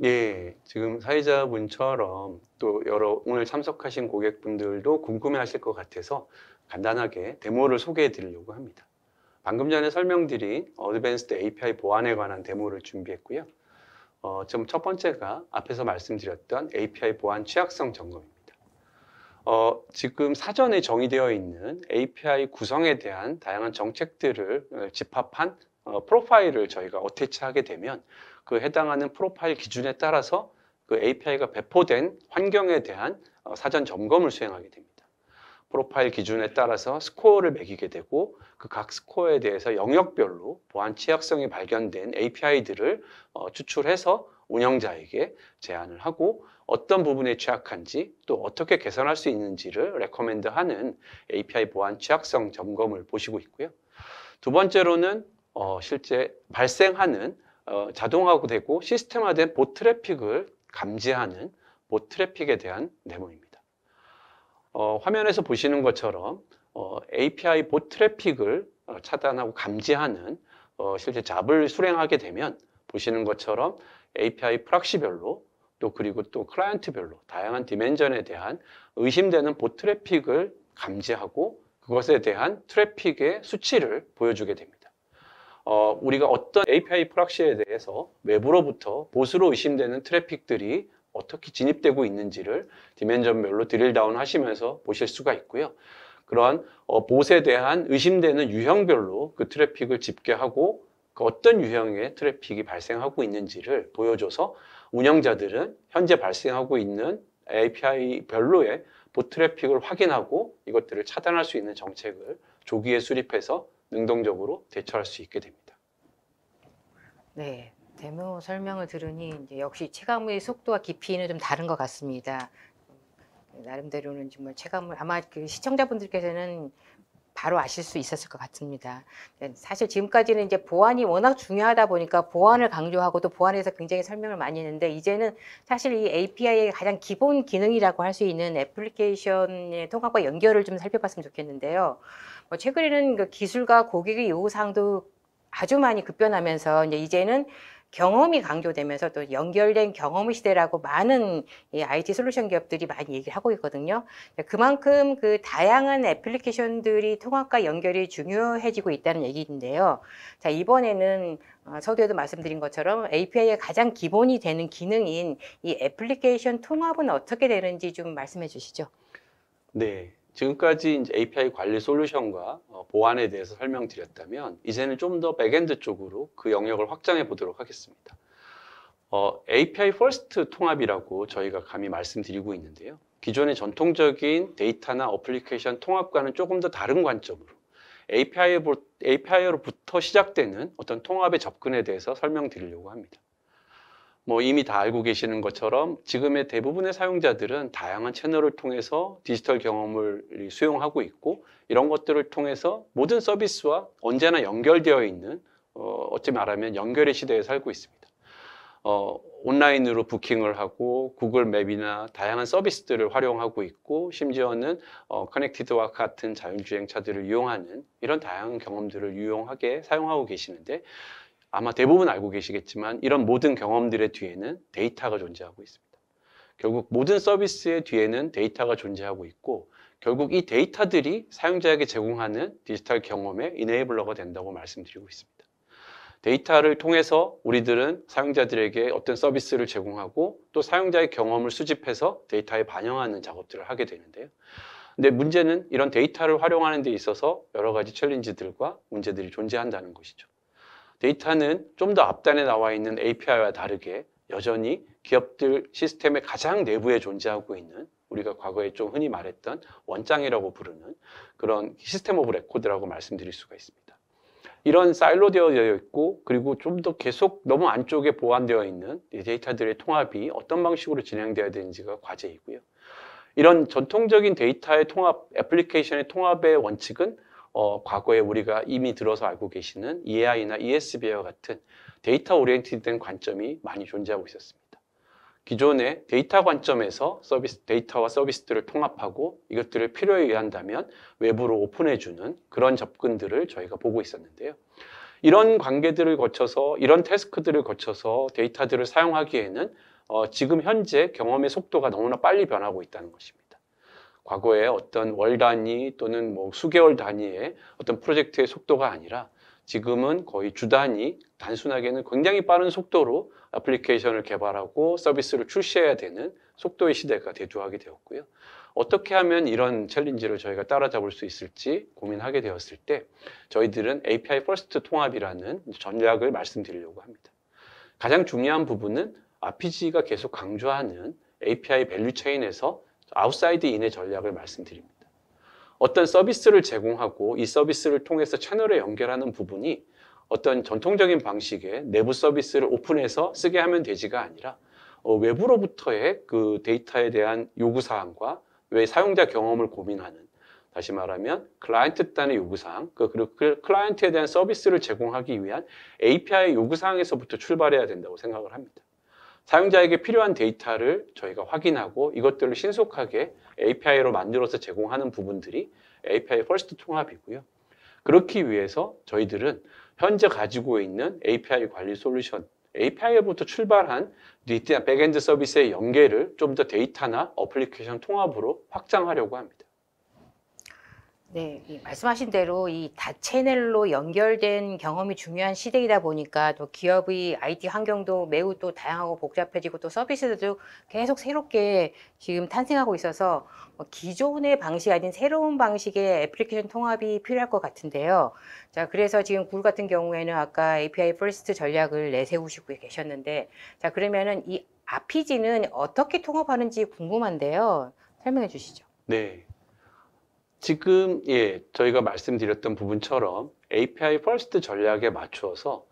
예, 지금 사회자분처럼 또 여러 오늘 참석하신 고객분들도 궁금해하실 것 같아서 간단하게 데모를 소개해 드리려고 합니다. 방금 전에 설명드린 어드밴스드 API 보안에 관한 데모를 준비했고요. 지금 첫 번째가 앞에서 말씀드렸던 API 보안 취약성 점검입니다. 지금 사전에 정의되어 있는 API 구성에 대한 다양한 정책들을 집합한 프로파일을 저희가 어태치하게 되면 그 해당하는 프로파일 기준에 따라서 그 API가 배포된 환경에 대한 사전 점검을 수행하게 됩니다. 프로파일 기준에 따라서 스코어를 매기게 되고 그 각 스코어에 대해서 영역별로 보안 취약성이 발견된 API들을 추출해서 운영자에게 제안을 하고 어떤 부분에 취약한지 또 어떻게 개선할 수 있는지를 레커멘드하는 API 보안 취약성 점검을 보시고 있고요. 두 번째로는 실제 발생하는 자동화되고 시스템화된 봇 트래픽을 감지하는 봇 트래픽에 대한 데모입니다. 화면에서 보시는 것처럼 API 봇 트래픽을 차단하고 감지하는 실제 잡을 수행하게 되면 보시는 것처럼 API 프락시별로 또 그리고 또 클라이언트별로 다양한 디멘전에 대한 의심되는 봇 트래픽을 감지하고 그것에 대한 트래픽의 수치를 보여주게 됩니다. 우리가 어떤 API 프락시에 대해서 외부로부터 봇으로 의심되는 트래픽들이 어떻게 진입되고 있는지를 디멘전별로 드릴다운 하시면서 보실 수가 있고요. 그러한 봇에 대한 의심되는 유형별로 그 트래픽을 집계하고 그 어떤 유형의 트래픽이 발생하고 있는지를 보여줘서 운영자들은 현재 발생하고 있는 API별로의 봇 트래픽을 확인하고 이것들을 차단할 수 있는 정책을 조기에 수립해서 능동적으로 대처할 수 있게 됩니다. 네. 데모 설명을 들으니 이제 역시 체감의 속도와 깊이는 좀 다른 것 같습니다. 나름대로는 정말 체감을 아마 그 시청자분들께서는 바로 아실 수 있었을 것 같습니다. 사실 지금까지는 이제 보안이 워낙 중요하다 보니까 보안을 강조하고 또 보안에서 굉장히 설명을 많이 했는데 이제는 사실 이 API의 가장 기본 기능이라고 할 수 있는 애플리케이션의 통합과 연결을 좀 살펴봤으면 좋겠는데요. 최근에는 그 기술과 고객의 요구사항도 아주 많이 급변하면서 이제는 경험이 강조되면서 또 연결된 경험의 시대라고 많은 이 IT 솔루션 기업들이 많이 얘기를 하고 있거든요. 그만큼 그 다양한 애플리케이션들이 통합과 연결이 중요해지고 있다는 얘기인데요. 자, 이번에는 서두에도 말씀드린 것처럼 API의 가장 기본이 되는 기능인 이 애플리케이션 통합은 어떻게 되는지 좀 말씀해 주시죠. 네. 지금까지 이제 API 관리 솔루션과 보안에 대해서 설명드렸다면 이제는 좀 더 백엔드 쪽으로 그 영역을 확장해 보도록 하겠습니다. API 퍼스트 통합이라고 저희가 감히 말씀드리고 있는데요. 기존의 전통적인 데이터나 어플리케이션 통합과는 조금 더 다른 관점으로 API로부터 시작되는 어떤 통합의 접근에 대해서 설명드리려고 합니다. 이미 다 알고 계시는 것처럼 지금의 대부분의 사용자들은 다양한 채널을 통해서 디지털 경험을 수용하고 있고 이런 것들을 통해서 모든 서비스와 언제나 연결되어 있는 어찌 말하면 연결의 시대에 살고 있습니다. 온라인으로 부킹을 하고 구글 맵이나 다양한 서비스들을 활용하고 있고 심지어는 커넥티드와 같은 자율주행차들을 이용하는 이런 다양한 경험들을 유용하게 사용하고 계시는데 아마 대부분 알고 계시겠지만 이런 모든 경험들의 뒤에는 데이터가 존재하고 있습니다. 결국 모든 서비스의 뒤에는 데이터가 존재하고 있고 결국 이 데이터들이 사용자에게 제공하는 디지털 경험의 이네이블러가 된다고 말씀드리고 있습니다. 데이터를 통해서 우리들은 사용자들에게 어떤 서비스를 제공하고 또 사용자의 경험을 수집해서 데이터에 반영하는 작업들을 하게 되는데요. 근데 문제는 이런 데이터를 활용하는 데 있어서 여러 가지 챌린지들과 문제들이 존재한다는 것이죠. 데이터는 좀 더 앞단에 나와 있는 API와 다르게 여전히 기업들 시스템의 가장 내부에 존재하고 있는 우리가 과거에 좀 흔히 말했던 원장이라고 부르는 그런 시스템 오브 레코드라고 말씀드릴 수가 있습니다. 이런 사일로되어 있고 그리고 좀 더 계속 너무 안쪽에 보완되어 있는 이 데이터들의 통합이 어떤 방식으로 진행되어야 되는지가 과제이고요. 이런 전통적인 데이터의 통합, 애플리케이션의 통합의 원칙은 과거에 우리가 이미 들어서 알고 계시는 EAI나 ESB와 같은 데이터 오리엔티드된 관점이 많이 존재하고 있었습니다. 기존의 데이터 관점에서 데이터와 서비스들을 통합하고 이것들을 필요에 의한다면 외부로 오픈해주는 그런 접근들을 저희가 보고 있었는데요. 이런 관계들을 거쳐서, 이런 태스크들을 거쳐서 데이터들을 사용하기에는 지금 현재 경험의 속도가 너무나 빨리 변하고 있다는 것입니다. 과거에 어떤 월 단위 또는 뭐 수개월 단위의 어떤 프로젝트의 속도가 아니라 지금은 거의 주 단위, 단순하게는 굉장히 빠른 속도로 애플리케이션을 개발하고 서비스를 출시해야 되는 속도의 시대가 대두하게 되었고요. 어떻게 하면 이런 챌린지를 저희가 따라잡을 수 있을지 고민하게 되었을 때 저희들은 API 퍼스트 통합이라는 전략을 말씀드리려고 합니다. 가장 중요한 부분은 RPG가 계속 강조하는 API 밸류 체인에서 아웃사이드 인의 전략을 말씀드립니다. 어떤 서비스를 제공하고 이 서비스를 통해서 채널에 연결하는 부분이 어떤 전통적인 방식의 내부 서비스를 오픈해서 쓰게 하면 되지가 아니라 외부로부터의 그 데이터에 대한 요구사항과 왜 사용자 경험을 고민하는, 다시 말하면 클라이언트 단의 요구사항, 그리고 그 클라이언트에 대한 서비스를 제공하기 위한 API 요구사항에서부터 출발해야 된다고 생각을 합니다. 사용자에게 필요한 데이터를 저희가 확인하고 이것들을 신속하게 API로 만들어서 제공하는 부분들이 API 퍼스트 통합이고요. 그렇기 위해서 저희들은 현재 가지고 있는 API 관리 솔루션, API로부터 출발한 백엔드 서비스의 연계를 좀 더 데이터나 어플리케이션 통합으로 확장하려고 합니다. 네, 말씀하신 대로 이 다채널로 연결된 경험이 중요한 시대이다 보니까 또 기업의 IT 환경도 매우 또 다양하고 복잡해지고 또 서비스들도 계속 새롭게 지금 탄생하고 있어서 기존의 방식이 아닌 새로운 방식의 애플리케이션 통합이 필요할 것 같은데요. 자, 그래서 지금 구글 같은 경우에는 아까 API 퍼스트 전략을 내세우시고 계셨는데, 자, 그러면은 이 RPG는 어떻게 통합하는지 궁금한데요. 설명해 주시죠. 네. 지금 저희가 말씀드렸던 부분처럼 API 퍼스트 전략에 맞추어서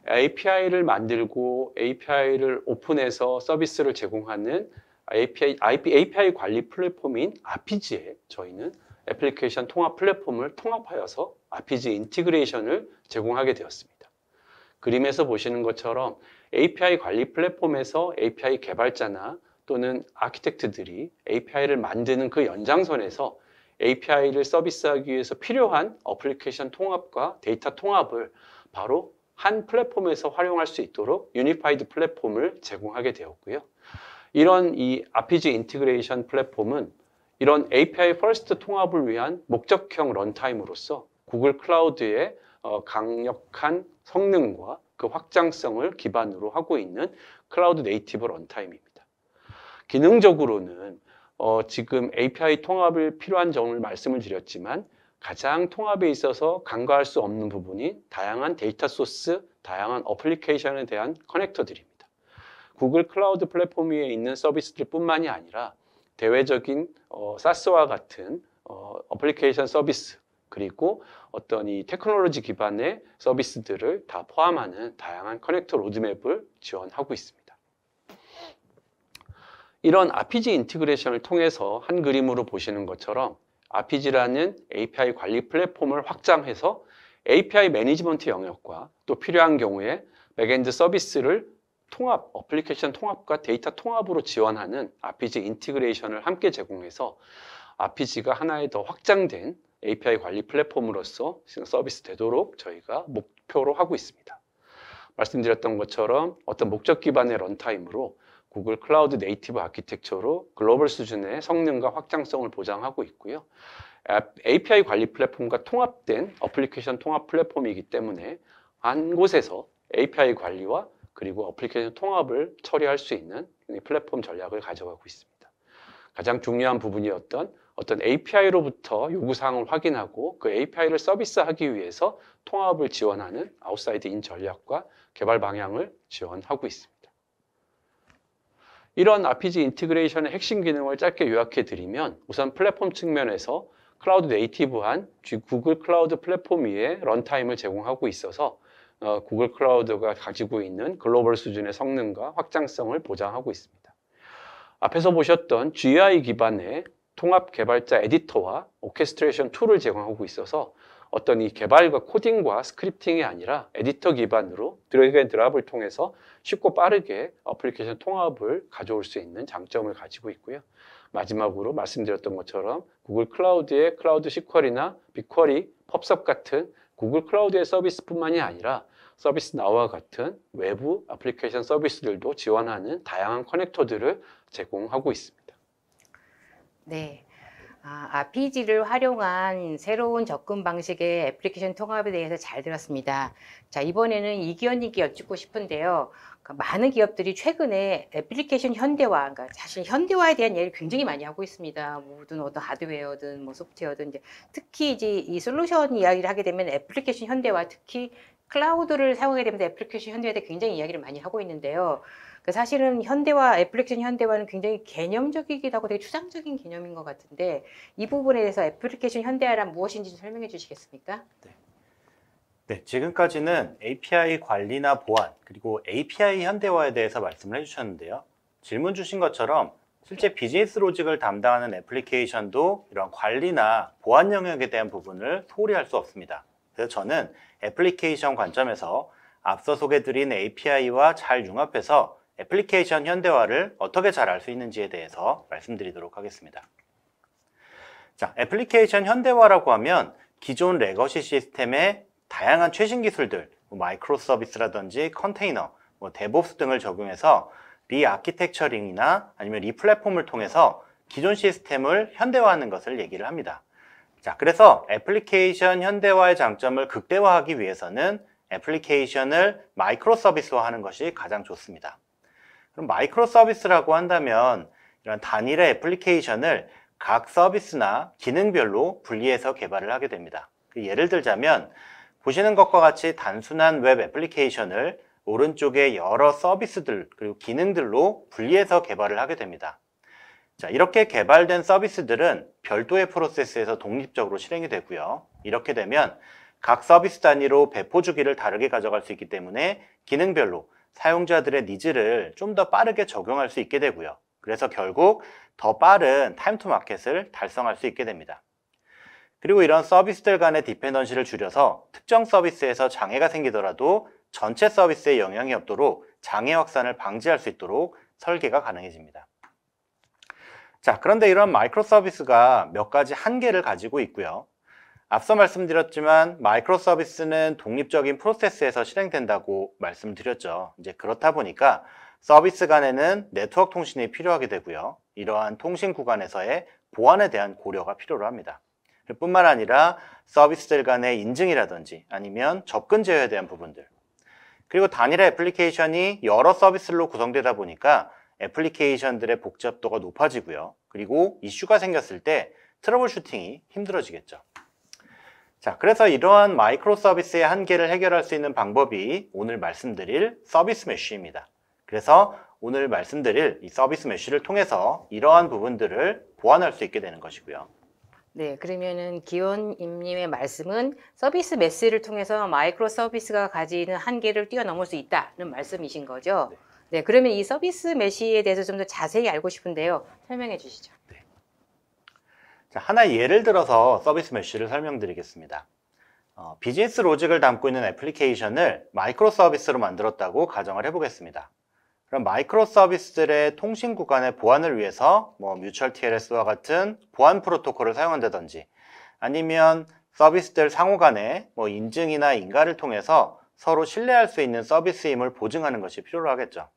API를 만들고 API를 오픈해서 서비스를 제공하는 API 관리 플랫폼인 RPG에 저희는 애플리케이션 통합 플랫폼을 통합하여서 RPG 인티그레이션을 제공하게 되었습니다. 그림에서 보시는 것처럼 API 관리 플랫폼에서 API 개발자나 또는 아키텍트들이 API를 만드는 그 연장선에서 API를 서비스하기 위해서 필요한 어플리케이션 통합과 데이터 통합을 바로 한 플랫폼에서 활용할 수 있도록 유니파이드 플랫폼을 제공하게 되었고요. 이런 이 RPG 인티그레이션 플랫폼은 이런 API 퍼스트 통합을 위한 목적형 런타임으로서 구글 클라우드의 강력한 성능과 그 확장성을 기반으로 하고 있는 클라우드 네이티브 런타임입니다. 기능적으로는 지금 API 통합을 필요한 점을 말씀을 드렸지만 가장 통합에 있어서 간과할 수 없는 부분이 다양한 데이터 소스, 다양한 어플리케이션에 대한 커넥터들입니다. 구글 클라우드 플랫폼 위에 있는 서비스들 뿐만이 아니라 대외적인 SaaS와 같은 어플리케이션 서비스, 그리고 어떤 이 테크놀로지 기반의 서비스들을 다 포함하는 다양한 커넥터 로드맵을 지원하고 있습니다. 이런 RPG 인티그레이션을 통해서 한 그림으로 보시는 것처럼 RPG라는 API 관리 플랫폼을 확장해서 API 매니지먼트 영역과 또 필요한 경우에 백엔드 서비스를 통합, 어플리케이션 통합과 데이터 통합으로 지원하는 RPG 인티그레이션을 함께 제공해서 RPG가 하나의 더 확장된 API 관리 플랫폼으로서 서비스 되도록 저희가 목표로 하고 있습니다. 말씀드렸던 것처럼 어떤 목적 기반의 런타임으로 구글 클라우드 네이티브 아키텍처로 글로벌 수준의 성능과 확장성을 보장하고 있고요. API 관리 플랫폼과 통합된 어플리케이션 통합 플랫폼이기 때문에 한 곳에서 API 관리와 그리고 어플리케이션 통합을 처리할 수 있는 플랫폼 전략을 가져가고 있습니다. 가장 중요한 부분이었던 어떤 API로부터 요구사항을 확인하고 그 API를 서비스하기 위해서 통합을 지원하는 아웃사이드 인 전략과 개발 방향을 지원하고 있습니다. 이런 RPG 인티그레이션의 핵심 기능을 짧게 요약해 드리면 우선 플랫폼 측면에서 클라우드 네이티브한 구글 클라우드 플랫폼 위에 런타임을 제공하고 있어서 구글 클라우드가 가지고 있는 글로벌 수준의 성능과 확장성을 보장하고 있습니다. 앞에서 보셨던 GUI 기반의 통합 개발자 에디터와 오케스트레이션 툴을 제공하고 있어서 어떤 이 개발과 코딩과 스크립팅이 아니라 에디터 기반으로 드래그 앤 드랍을 통해서 쉽고 빠르게 어플리케이션 통합을 가져올 수 있는 장점을 가지고 있고요. 마지막으로 말씀드렸던 것처럼 구글 클라우드의 클라우드 시퀄이나 빅쿼리, 펍섭 같은 구글 클라우드의 서비스뿐만이 아니라 서비스 나우와 같은 외부 애플리케이션 서비스들도 지원하는 다양한 커넥터들을 제공하고 있습니다. 네. RPG를 활용한 새로운 접근 방식의 애플리케이션 통합에 대해서 잘 들었습니다. 자, 이번에는 이기현님께 여쭙고 싶은데요. 그러니까 많은 기업들이 최근에 애플리케이션 현대화, 그러니까 사실 현대화에 대한 얘기를 굉장히 많이 하고 있습니다. 모든 어떤 하드웨어든 뭐 소프트웨어든 이제 특히 이제 이 솔루션 이야기를 하게 되면 애플리케이션 현대화, 특히 클라우드를 사용하게 되면 애플리케이션 현대화에 대해 굉장히 이야기를 많이 하고 있는데요. 사실은 현대화, 애플리케이션 현대화는 굉장히 개념적이기도 하고 되게 추상적인 개념인 것 같은데 이 부분에 대해서 애플리케이션 현대화란 무엇인지 좀 설명해 주시겠습니까? 네, 지금까지는 API 관리나 보안, 그리고 API 현대화에 대해서 말씀을 해주셨는데요. 질문 주신 것처럼 실제 비즈니스 로직을 담당하는 애플리케이션도 이런 관리나 보안 영역에 대한 부분을 소홀히 할 수 없습니다. 그래서 저는 애플리케이션 관점에서 앞서 소개드린 API와 잘 융합해서 애플리케이션 현대화를 어떻게 잘 알 수 있는지에 대해서 말씀드리도록 하겠습니다. 자, 애플리케이션 현대화라고 하면 기존 레거시 시스템의 다양한 최신 기술들, 마이크로 서비스라든지 컨테이너, 데브옵스 등을 적용해서 리아키텍처링이나 아니면 리플랫폼을 통해서 기존 시스템을 현대화하는 것을 얘기를 합니다. 자, 그래서 애플리케이션 현대화의 장점을 극대화하기 위해서는 애플리케이션을 마이크로 서비스화하는 것이 가장 좋습니다. 그럼 마이크로 서비스라고 한다면 이런 단일의 애플리케이션을 각 서비스나 기능별로 분리해서 개발을 하게 됩니다. 예를 들자면 보시는 것과 같이 단순한 웹 애플리케이션을 오른쪽에 여러 서비스들 그리고 기능들로 분리해서 개발을 하게 됩니다. 자, 이렇게 개발된 서비스들은 별도의 프로세스에서 독립적으로 실행이 되고요. 이렇게 되면 각 서비스 단위로 배포 주기를 다르게 가져갈 수 있기 때문에 기능별로 사용자들의 니즈를 좀 더 빠르게 적용할 수 있게 되고요. 그래서 결국 더 빠른 타임 투 마켓을 달성할 수 있게 됩니다. 그리고 이런 서비스들 간의 디펜던시를 줄여서 특정 서비스에서 장애가 생기더라도 전체 서비스에 영향이 없도록 장애 확산을 방지할 수 있도록 설계가 가능해집니다. 자, 그런데 이런 마이크로 서비스가 몇 가지 한계를 가지고 있고요. 앞서 말씀드렸지만 마이크로 서비스는 독립적인 프로세스에서 실행된다고 말씀드렸죠. 이제 그렇다 보니까 서비스 간에는 네트워크 통신이 필요하게 되고요. 이러한 통신 구간에서의 보안에 대한 고려가 필요로 합니다. 뿐만 아니라 서비스들 간의 인증이라든지 아니면 접근 제어에 대한 부분들, 그리고 단일화 애플리케이션이 여러 서비스로 구성되다 보니까 애플리케이션들의 복잡도가 높아지고요. 그리고 이슈가 생겼을 때 트러블 슈팅이 힘들어지겠죠. 자, 그래서 이러한 마이크로 서비스의 한계를 해결할 수 있는 방법이 오늘 말씀드릴 서비스 메쉬입니다. 그래서 오늘 말씀드릴 이 서비스 메쉬를 통해서 이러한 부분들을 보완할 수 있게 되는 것이고요. 네, 그러면은 기원님의 말씀은 서비스 메쉬를 통해서 마이크로 서비스가 가지는 한계를 뛰어넘을 수 있다는 말씀이신 거죠? 네. 네, 그러면 이 서비스 메쉬에 대해서 좀 더 자세히 알고 싶은데요. 설명해 주시죠. 네. 자, 하나의 예를 들어서 서비스 메쉬를 설명드리겠습니다. 비즈니스 로직을 담고 있는 애플리케이션을 마이크로 서비스로 만들었다고 가정을 해보겠습니다. 그럼 마이크로 서비스들의 통신 구간의 보안을 위해서 뮤추얼 TLS와 같은 보안 프로토콜을 사용한다든지 아니면 서비스들 상호 간에 인증이나 인가를 통해서 서로 신뢰할 수 있는 서비스임을 보증하는 것이 필요로 하겠죠.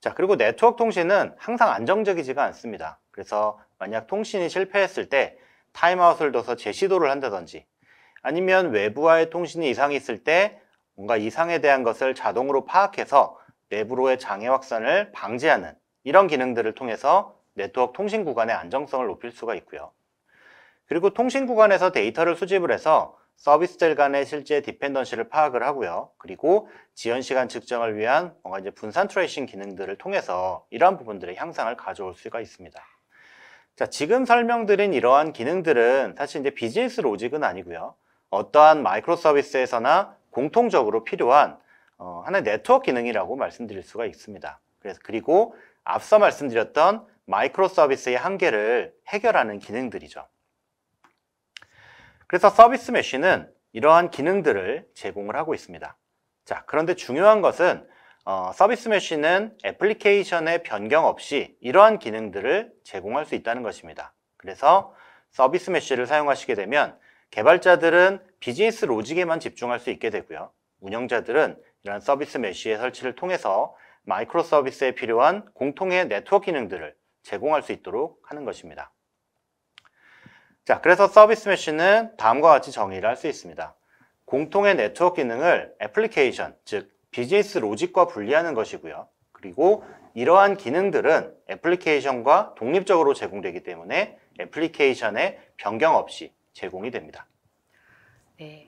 자, 그리고 네트워크 통신은 항상 안정적이지가 않습니다. 그래서 만약 통신이 실패했을 때 타임아웃을 둬서 재시도를 한다든지 아니면 외부와의 통신이 이상이 있을 때 뭔가 이상에 대한 것을 자동으로 파악해서 내부로의 장애 확산을 방지하는 이런 기능들을 통해서 네트워크 통신 구간의 안정성을 높일 수가 있고요. 그리고 통신 구간에서 데이터를 수집을 해서 서비스들 간의 실제 디펜던시를 파악을 하고요. 그리고 지연 시간 측정을 위한 뭔가 이제 분산 트레이싱 기능들을 통해서 이러한 부분들의 향상을 가져올 수가 있습니다. 자, 지금 설명드린 이러한 기능들은 사실 이제 비즈니스 로직은 아니고요. 어떠한 마이크로 서비스에서나 공통적으로 필요한 하나의 네트워크 기능이라고 말씀드릴 수가 있습니다. 그리고 앞서 말씀드렸던 마이크로 서비스의 한계를 해결하는 기능들이죠. 그래서 서비스 메쉬는 이러한 기능들을 제공을 하고 있습니다. 자, 그런데 중요한 것은 서비스 메쉬는 애플리케이션의 변경 없이 이러한 기능들을 제공할 수 있다는 것입니다. 그래서 서비스 메쉬를 사용하시게 되면 개발자들은 비즈니스 로직에만 집중할 수 있게 되고요. 운영자들은 이러한 서비스 메쉬의 설치를 통해서 마이크로 서비스에 필요한 공통의 네트워크 기능들을 제공할 수 있도록 하는 것입니다. 자, 그래서 서비스 메쉬는 다음과 같이 정의를 할 수 있습니다. 공통의 네트워크 기능을 애플리케이션, 즉 비즈니스 로직과 분리하는 것이고요. 그리고 이러한 기능들은 애플리케이션과 독립적으로 제공되기 때문에 애플리케이션의 변경 없이 제공이 됩니다. 네.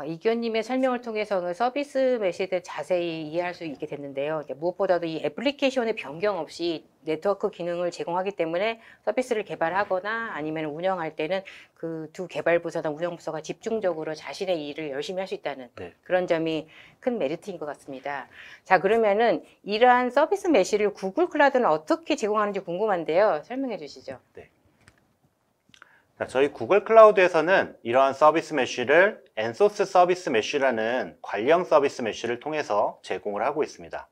이교님의 설명을 통해서는 서비스 메시에 대해 자세히 이해할 수 있게 됐는데요. 무엇보다도 이 애플리케이션의 변경 없이 네트워크 기능을 제공하기 때문에 서비스를 개발하거나 아니면 운영할 때는 그 두 개발부서나 운영부서가 집중적으로 자신의 일을 열심히 할 수 있다는 네. 그런 점이 큰 메리트인 것 같습니다. 자, 그러면은 이러한 서비스 메시를 구글 클라우드는 어떻게 제공하는지 궁금한데요. 설명해 주시죠. 네. 자, 저희 구글 클라우드에서는 이러한 서비스 메쉬를 엔소스 서비스 메쉬라는 관리형 서비스 메쉬를 통해서 제공을 하고 있습니다.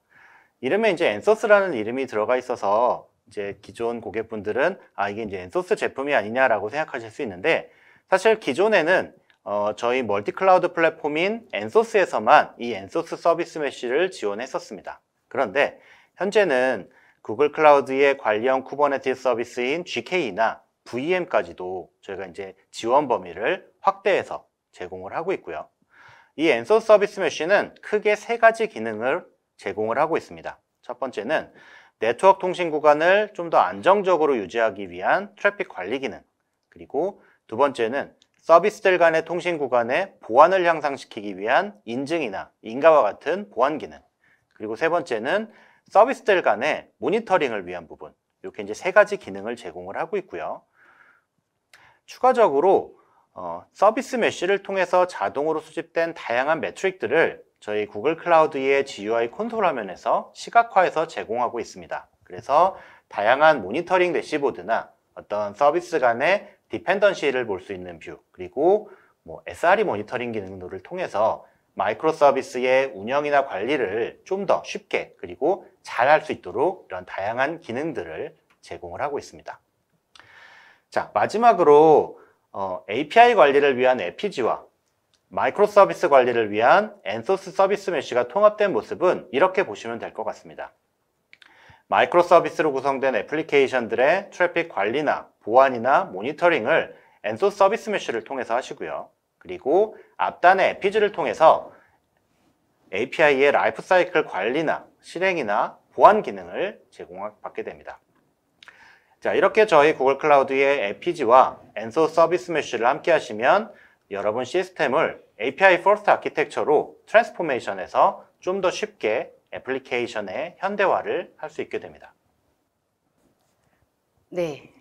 이름에 이제 엔소스라는 이름이 들어가 있어서 이제 기존 고객분들은 이게 이제 엔소스 제품이 아니냐라고 생각하실 수 있는데, 사실 기존에는 저희 멀티 클라우드 플랫폼인 엔소스에서만 이 엔소스 서비스 메쉬를 지원했었습니다. 그런데 현재는 구글 클라우드의 관리형 쿠버네티스 서비스인 GK나 VM까지도 저희가 이제 지원 범위를 확대해서 제공을 하고 있고요. 이 엔소스 서비스 메쉬는 크게 세 가지 기능을 제공을 하고 있습니다. 첫 번째는 네트워크 통신 구간을 좀 더 안정적으로 유지하기 위한 트래픽 관리 기능, 그리고 두 번째는 서비스들 간의 통신 구간의 보안을 향상시키기 위한 인증이나 인가와 같은 보안 기능, 그리고 세 번째는 서비스들 간의 모니터링을 위한 부분, 이렇게 이제 세 가지 기능을 제공을 하고 있고요. 추가적으로 서비스 메쉬를 통해서 자동으로 수집된 다양한 매트릭들을 저희 구글 클라우드의 GUI 콘솔 화면에서 시각화해서 제공하고 있습니다. 그래서 다양한 모니터링 대시보드나 어떤 서비스 간의 디펜던시를 볼 수 있는 뷰, 그리고 SRE 모니터링 기능들을 통해서 마이크로 서비스의 운영이나 관리를 좀 더 쉽게 그리고 잘 할 수 있도록 이런 다양한 기능들을 제공을 하고 있습니다. 자, 마지막으로 API 관리를 위한 에피지와 마이크로 서비스 관리를 위한 엔소스 서비스 메쉬가 통합된 모습은 이렇게 보시면 될 것 같습니다. 마이크로 서비스로 구성된 애플리케이션들의 트래픽 관리나 보안이나 모니터링을 엔소스 서비스 메쉬를 통해서 하시고요. 그리고 앞단의 에피지를 통해서 API의 라이프 사이클 관리나 실행이나 보안 기능을 제공받게 됩니다. 자, 이렇게 저희 구글 클라우드의 에피지와 엔소스 서비스 메쉬를 함께 하시면 여러분 시스템을 API 퍼스트 아키텍처로 트랜스포메이션해서 좀 더 쉽게 애플리케이션의 현대화를 할 수 있게 됩니다. 네.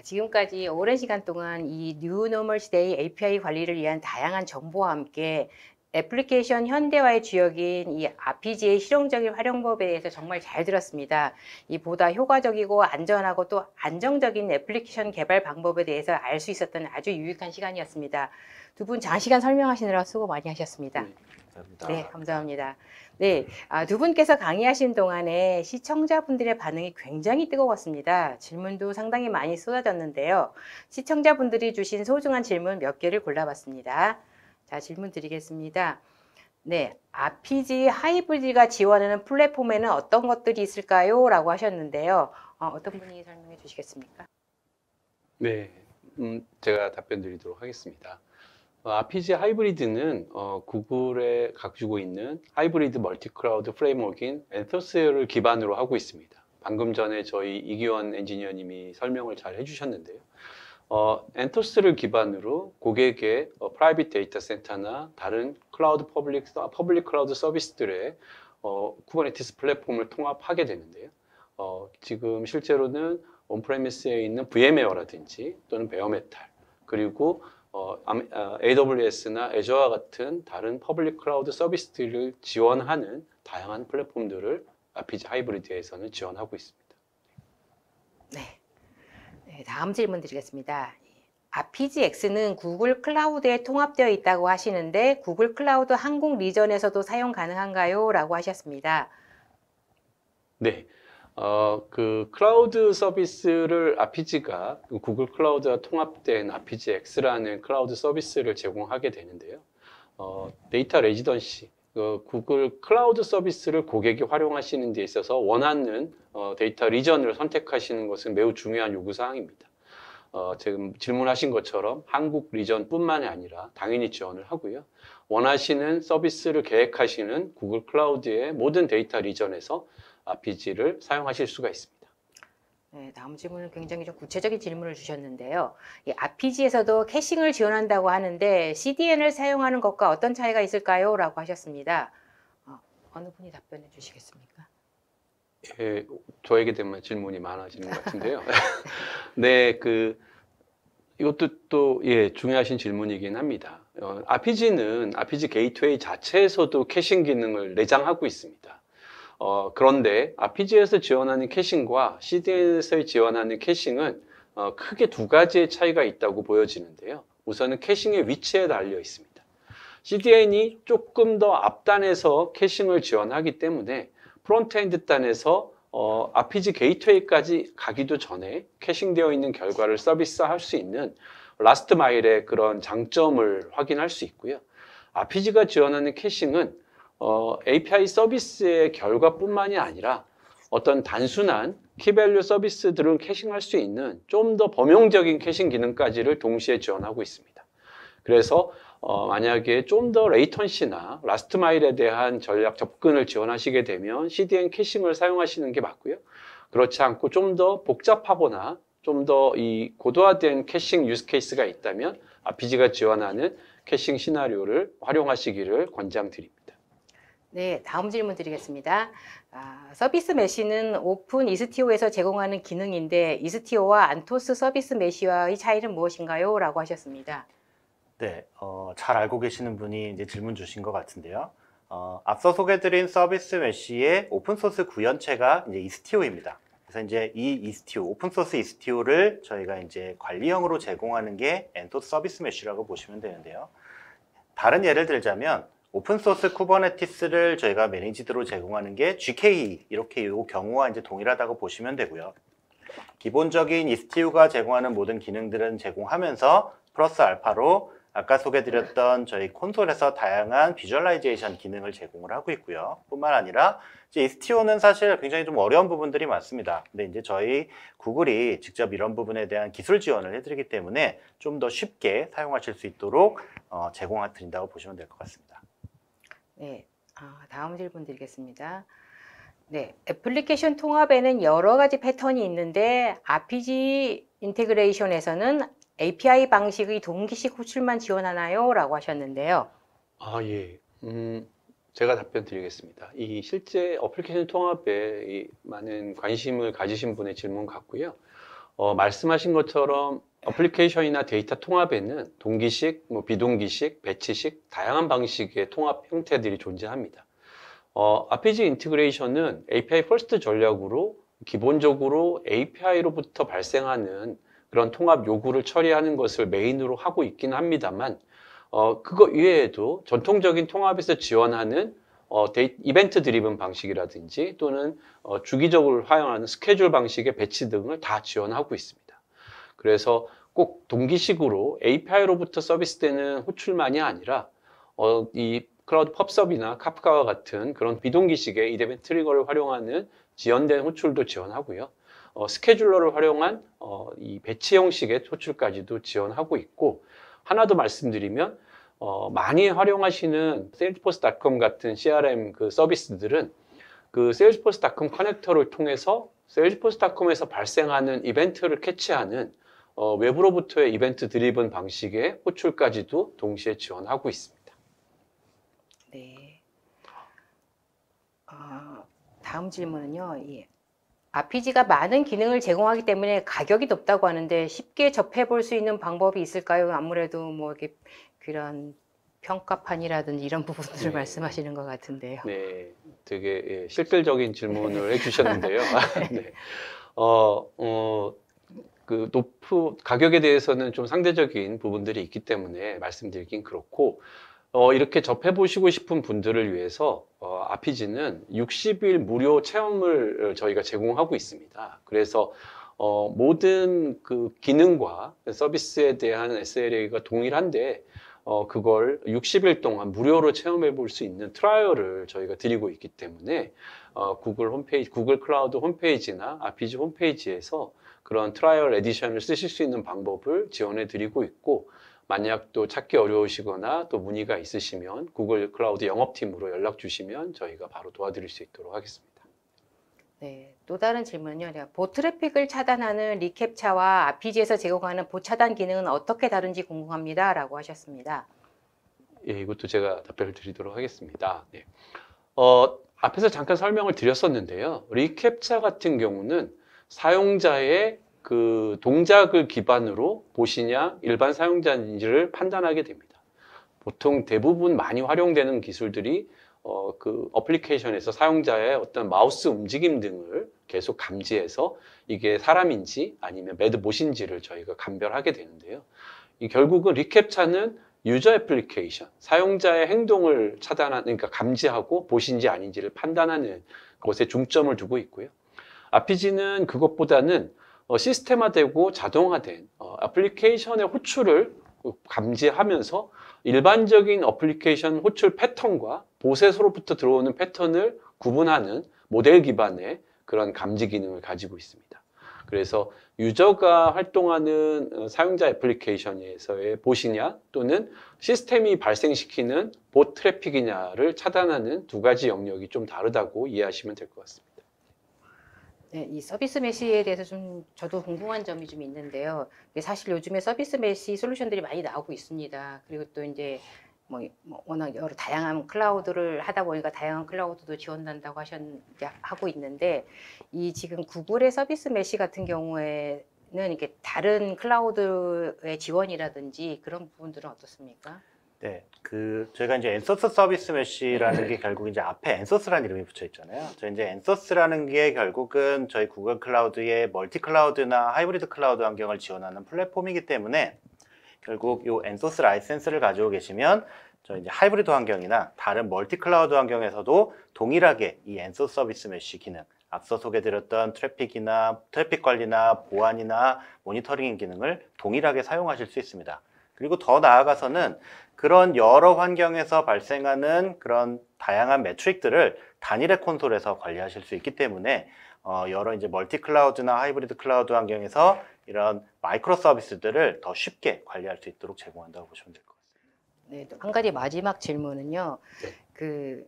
지금까지 오랜 시간 동안 이 뉴 노멀 시대의 API 관리를 위한 다양한 정보와 함께 애플리케이션 현대화의 주역인 이 RPG의 실용적인 활용법에 대해서 정말 잘 들었습니다. 이 보다 효과적이고 안전하고 또 안정적인 애플리케이션 개발 방법에 대해서 알 수 있었던 아주 유익한 시간이었습니다. 두 분 장시간 설명하시느라 수고 많이 하셨습니다. 감사합니다. 네, 감사합니다. 네, 두 분께서 강의하신 동안에 시청자분들의 반응이 굉장히 뜨거웠습니다. 질문도 상당히 많이 쏟아졌는데요. 시청자분들이 주신 소중한 질문 몇 개를 골라봤습니다. 자, 질문 드리겠습니다. 네, RPG 하이브리드가 지원하는 플랫폼에는 어떤 것들이 있을까요? 라고 하셨는데요. 어떤 분이 설명해 주시겠습니까? 네, 제가 답변 드리도록 하겠습니다. RPG 하이브리드는 구글에 가지고 있는 하이브리드 멀티 클라우드 프레임워크인 엔소스를 기반으로 하고 있습니다. 방금 전에 저희 이기원 엔지니어님이 설명을 잘 해주셨는데요. 엔토스를 기반으로 고객의 프라이빗 데이터 센터나 다른 클라우드 퍼블릭 클라우드 서비스들의 쿠버네티스 플랫폼을 통합하게 되는데요. 지금 실제로는 온프레미스에 있는 VM웨어라든지 또는 베어메탈, 그리고 AWS나 애저와 같은 다른 퍼블릭 클라우드 서비스들을 지원하는 다양한 플랫폼들을 RPG 하이브리드에서는 지원하고 있습니다. 네. 네, 다음 질문 드리겠습니다. RPGX는 구글 클라우드에 통합되어 있다고 하시는데 구글 클라우드 한국 리전에서도 사용 가능한가요? 라고 하셨습니다. 네. 그 클라우드 서비스를 RPG가 구글 클라우드와 통합된 RPGX라는 클라우드 서비스를 제공하게 되는데요. 데이터 레지던시, 구글 클라우드 서비스를 고객이 활용하시는 데 있어서 원하는 데이터 리전을 선택하시는 것은 매우 중요한 요구사항입니다. 지금 질문하신 것처럼 한국 리전뿐만이 아니라 당연히 지원을 하고요. 원하시는 서비스를 계획하시는 구글 클라우드의 모든 데이터 리전에서 RPG를 사용하실 수가 있습니다. 네, 다음 질문은 굉장히 좀 구체적인 질문을 주셨는데요. 이 RPG에서도 캐싱을 지원한다고 하는데 CDN을 사용하는 것과 어떤 차이가 있을까요? 라고 하셨습니다. 어느 분이 답변해 주시겠습니까? 예, 저에게 대한 질문이 많아지는 것 같은데요. 네, 이것도 또, 예, 중요하신 질문이긴 합니다. RPG는 RPG 게이트웨이 자체에서도 캐싱 기능을 내장하고 있습니다. 그런데 RPG에서 지원하는 캐싱과 CDN에서 지원하는 캐싱은 크게 두 가지의 차이가 있다고 보여지는데요. 우선은 캐싱의 위치에 달려 있습니다. CDN이 조금 더 앞단에서 캐싱을 지원하기 때문에 프론트엔드 단에서 RPG 게이트웨이까지 가기도 전에 캐싱되어 있는 결과를 서비스할 수 있는 라스트 마일의 그런 장점을 확인할 수 있고요. RPG가 지원하는 캐싱은 API 서비스의 결과뿐만이 아니라 어떤 단순한 키밸류 서비스들은 캐싱할 수 있는 좀 더 범용적인 캐싱 기능까지를 동시에 지원하고 있습니다. 그래서 만약에 좀 더 레이턴시나 라스트 마일에 대한 전략 접근을 지원하시게 되면 CDN 캐싱을 사용하시는 게 맞고요. 그렇지 않고 좀 더 복잡하거나 좀 더 이 고도화된 캐싱 유스 케이스가 있다면 RPG가 지원하는 캐싱 시나리오를 활용하시기를 권장드립니다. 네, 다음 질문 드리겠습니다. 서비스 메시는 오픈 이스티오에서 제공하는 기능인데 이스티오와 안토스 서비스 메시와의 차이는 무엇인가요? 라고 하셨습니다. 네, 잘 알고 계시는 분이 이제 질문 주신 것 같은데요. 앞서 소개드린 서비스 메시의 오픈소스 구현체가 이제 이스티오입니다. 그래서 이제 이 이스티오, 오픈소스 이스티오를 저희가 이제 관리형으로 제공하는 게 엔토스 서비스 메시라고 보시면 되는데요. 다른 예를 들자면 오픈소스 쿠버네티스를 저희가 매니지드로 제공하는 게 GKE, 이렇게 이 경우와 이제 동일하다고 보시면 되고요. 기본적인 이스티오가 제공하는 모든 기능들은 제공하면서 플러스 알파로 아까 소개드렸던 저희 콘솔에서 다양한 비주얼라이제이션 기능을 제공을 하고 있고요. 뿐만 아니라 이제 이스티오는 사실 굉장히 좀 어려운 부분들이 많습니다. 근데 이제 저희 구글이 직접 이런 부분에 대한 기술 지원을 해드리기 때문에 좀 더 쉽게 사용하실 수 있도록 제공해 드린다고 보시면 될 것 같습니다. 네, 다음 질문 드리겠습니다. 네, 애플리케이션 통합에는 여러 가지 패턴이 있는데 RPG 인테그레이션에서는 API 방식의 동기식 호출만 지원하나요? 라고 하셨는데요. 예. 제가 답변 드리겠습니다. 이 실제 어플리케이션 통합에 이 많은 관심을 가지신 분의 질문 같고요. 말씀하신 것처럼 어플리케이션이나 데이터 통합에는 동기식, 비동기식, 배치식, 다양한 방식의 통합 형태들이 존재합니다. RPG 인티그레이션은 API 퍼스트 전략으로 기본적으로 API로부터 발생하는 그런 통합 요구를 처리하는 것을 메인으로 하고 있긴 합니다만, 그거 이외에도 전통적인 통합에서 지원하는 이벤트 드리븐 방식이라든지 또는 주기적으로 활용하는 스케줄 방식의 배치 등을 다 지원하고 있습니다. 그래서 꼭 동기식으로 API로부터 서비스되는 호출만이 아니라 이 클라우드 펍섭이나 카프카와 같은 그런 비동기식의 이벤트 트리거를 활용하는 지연된 호출도 지원하고요. 스케줄러를 활용한 이 배치 형식의 호출까지도 지원하고 있고, 하나 더 말씀드리면 많이 활용하시는 salesforce.com 같은 CRM 그 서비스들은 그 salesforce.com 커넥터를 통해서 salesforce.com에서 발생하는 이벤트를 캐치하는 외부로부터의 이벤트 드리븐 방식의 호출까지도 동시에 지원하고 있습니다. 네. 다음 질문은요. RPG가 많은 기능을 제공하기 때문에 가격이 높다고 하는데 쉽게 접해 볼 수 있는 방법이 있을까요? 아무래도 뭐 이렇게 그런 평가판이라든지 이런 부분들을 말씀하시는 것 같은데요. 네, 되게 실질적인 질문을 해주셨는데요. 네. 가격에 대해서는 좀 상대적인 부분들이 있기 때문에 말씀드리긴 그렇고, 이렇게 접해보시고 싶은 분들을 위해서 아피지는 60일 무료 체험을 저희가 제공하고 있습니다. 그래서 모든 그 기능과 서비스에 대한 SLA가 동일한데 그걸 60일 동안 무료로 체험해 볼 수 있는 트라이얼을 저희가 드리고 있기 때문에 구글 클라우드 홈페이지나 아피지 홈페이지에서 그런 트라이얼 에디션을 쓰실 수 있는 방법을 지원해 드리고 있고, 만약 또 찾기 어려우시거나 또 문의가 있으시면 구글 클라우드 영업팀으로 연락 주시면 저희가 바로 도와드릴 수 있도록 하겠습니다. 네, 또 다른 질문은요. 봇 트래픽을 차단하는 리캡차와 아피지에서 제공하는 봇 차단 기능은 어떻게 다른지 궁금합니다. 라고 하셨습니다. 예, 이것도 제가 답변을 드리도록 하겠습니다. 네. 앞에서 잠깐 설명을 드렸었는데요. 리캡차 같은 경우는 사용자의 그 동작을 기반으로 봇이냐 일반 사용자인지를 판단하게 됩니다. 보통 대부분 많이 활용되는 기술들이 그 어플리케이션에서 사용자의 어떤 마우스 움직임 등을 계속 감지해서 이게 사람인지 아니면 매드봇인지를 저희가 감별하게 되는데요. 결국은 리캡차는 유저 애플리케이션, 사용자의 행동을 그러니까 감지하고 봇인지 아닌지를 판단하는 것에 중점을 두고 있고요. 아피지는 그것보다는 시스템화되고 자동화된 애플리케이션의 호출을 감지하면서 일반적인 애플리케이션 호출 패턴과 봇에서로부터 들어오는 패턴을 구분하는 모델 기반의 그런 감지 기능을 가지고 있습니다. 그래서 유저가 활동하는 사용자 애플리케이션에서의 봇이냐 또는 시스템이 발생시키는 봇 트래픽이냐를 차단하는 두 가지 영역이 좀 다르다고 이해하시면 될 것 같습니다. 네, 이 서비스 메시에 대해서 좀 저도 궁금한 점이 좀 있는데요. 사실 요즘에 서비스 메시 솔루션들이 많이 나오고 있습니다. 그리고 또 이제 워낙 여러 다양한 클라우드를 하다 보니까 다양한 클라우드도 지원한다고 하고 있는데, 이 지금 구글의 서비스 메시 같은 경우에는 이렇게 다른 클라우드의 지원이라든지 그런 부분들은 어떻습니까? 네, 저희가 이제 엔소스 서비스 메쉬라는 게 결국 이제 앞에 엔소스라는 이름이 붙여 있잖아요. 저 이제 엔소스라는 게 결국은 저희 구글 클라우드의 멀티 클라우드나 하이브리드 클라우드 환경을 지원하는 플랫폼이기 때문에 결국 이 엔소스 라이센스를 가지고 계시면 저희 이제 하이브리드 환경이나 다른 멀티 클라우드 환경에서도 동일하게 이 엔소스 서비스 메쉬 기능, 앞서 소개드렸던 트래픽 관리나 보안이나 모니터링 기능을 동일하게 사용하실 수 있습니다. 그리고 더 나아가서는 그런 여러 환경에서 발생하는 그런 다양한 매트릭들을 단일의 콘솔에서 관리하실 수 있기 때문에 여러 이제 멀티 클라우드나 하이브리드 클라우드 환경에서 이런 마이크로 서비스들을 더 쉽게 관리할 수 있도록 제공한다고 보시면 될 것 같습니다. 네, 또 한 가지 마지막 질문은요. 네.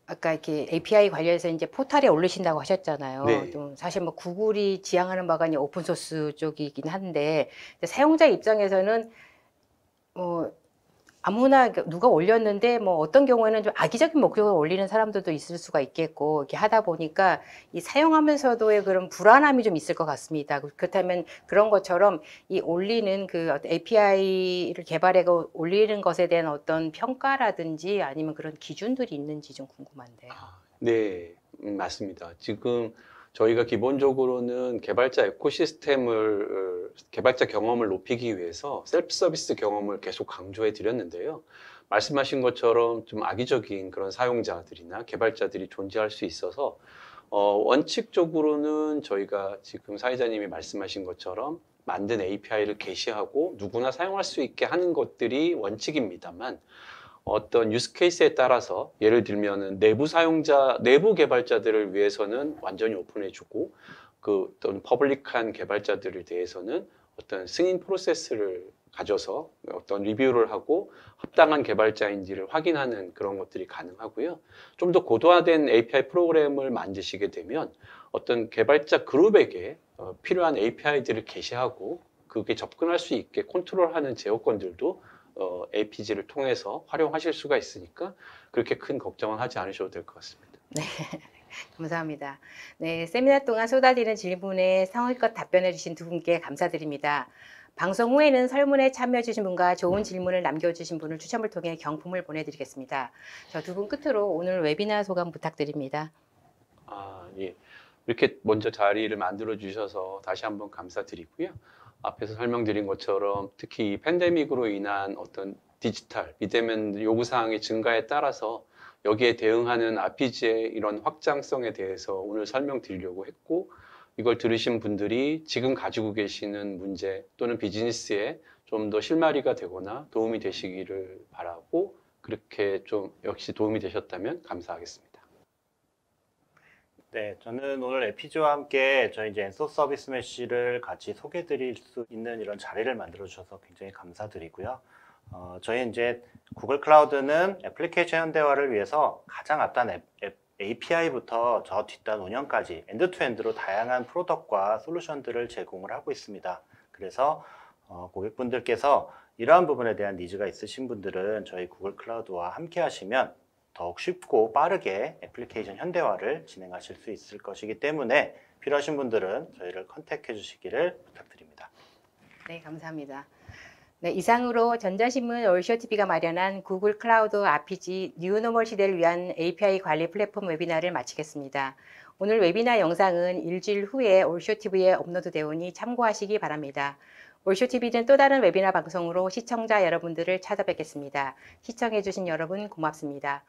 아까 이렇게 API 관련해서 이제 포털에 올리신다고 하셨잖아요. 네. 좀 사실 구글이 지향하는 바가 이제 오픈 소스 쪽이긴 한데, 사용자 입장에서는 아무나 누가 올렸는데 어떤 경우에는 좀 악의적인 목적으로 올리는 사람들도 있을 수가 있겠고, 이렇게 하다 보니까 이 사용하면서도의 그런 불안함이 좀 있을 것 같습니다. 그렇다면 그런 것처럼 이 올리는 그 API를 개발하고 올리는 것에 대한 어떤 평가라든지 아니면 그런 기준들이 있는지 좀 궁금한데요. 네, 맞습니다. 지금 저희가 기본적으로는 개발자 에코시스템을, 개발자 경험을 높이기 위해서 셀프 서비스 경험을 계속 강조해 드렸는데요. 말씀하신 것처럼 좀 악의적인 그런 사용자들이나 개발자들이 존재할 수 있어서 원칙적으로는 저희가 지금 사회자님이 말씀하신 것처럼 만든 API를 게시하고 누구나 사용할 수 있게 하는 것들이 원칙입니다만, 어떤 유스 케이스에 따라서 예를 들면은 내부 개발자들을 위해서는 완전히 오픈해주고 어떤 퍼블릭한 개발자들에 대해서는 어떤 승인 프로세스를 가져서 어떤 리뷰를 하고 합당한 개발자인지를 확인하는 그런 것들이 가능하고요. 좀 더 고도화된 API 프로그램을 만드시게 되면 어떤 개발자 그룹에게 필요한 API들을 게시하고 그게 접근할 수 있게 컨트롤하는 제어권들도 APG를 통해서 활용하실 수가 있으니까 그렇게 큰 걱정은 하지 않으셔도 될 것 같습니다. 네, 감사합니다. 네, 세미나 동안 쏟아지는 질문에 성의껏 답변해 주신 두 분께 감사드립니다. 방송 후에는 설문에 참여해 주신 분과 좋은 질문을 남겨주신 분을 추첨을 통해 경품을 보내드리겠습니다. 저 두 분 끝으로 오늘 웨비나 소감 부탁드립니다. 예. 이렇게 먼저 자리를 만들어 주셔서 다시 한번 감사드리고요. 앞에서 설명드린 것처럼 특히 이 팬데믹으로 인한 어떤 디지털, 비대면 요구사항의 증가에 따라서 여기에 대응하는 RPG의 이런 확장성에 대해서 오늘 설명드리려고 했고, 이걸 들으신 분들이 지금 가지고 계시는 문제 또는 비즈니스에 좀 더 실마리가 되거나 도움이 되시기를 바라고, 그렇게 좀 역시 도움이 되셨다면 감사하겠습니다. 네, 저는 오늘 에피지와 함께 저희 이제 엔소 서비스 메쉬를 같이 소개해 드릴 수 있는 이런 자리를 만들어 주셔서 굉장히 감사드리고요. 저희 이제 구글 클라우드는 애플리케이션 현대화를 위해서 가장 앞단 API부터 저 뒷단 운영까지 엔드투엔드로 다양한 프로덕트와 솔루션들을 제공을 하고 있습니다. 그래서 고객분들께서 이러한 부분에 대한 니즈가 있으신 분들은 저희 구글 클라우드와 함께 하시면 더욱 쉽고 빠르게 애플리케이션 현대화를 진행하실 수 있을 것이기 때문에 필요하신 분들은 저희를 컨택해 주시기를 부탁드립니다. 네, 감사합니다. 네, 이상으로 전자신문 올쇼TV가 마련한 구글 클라우드 RPG 뉴노멀 시대를 위한 API 관리 플랫폼 웨비나를 마치겠습니다. 오늘 웨비나 영상은 일주일 후에 올쇼TV에 업로드되어 오니 참고하시기 바랍니다. 올쇼TV는 또 다른 웨비나 방송으로 시청자 여러분들을 찾아뵙겠습니다. 시청해주신 여러분 고맙습니다.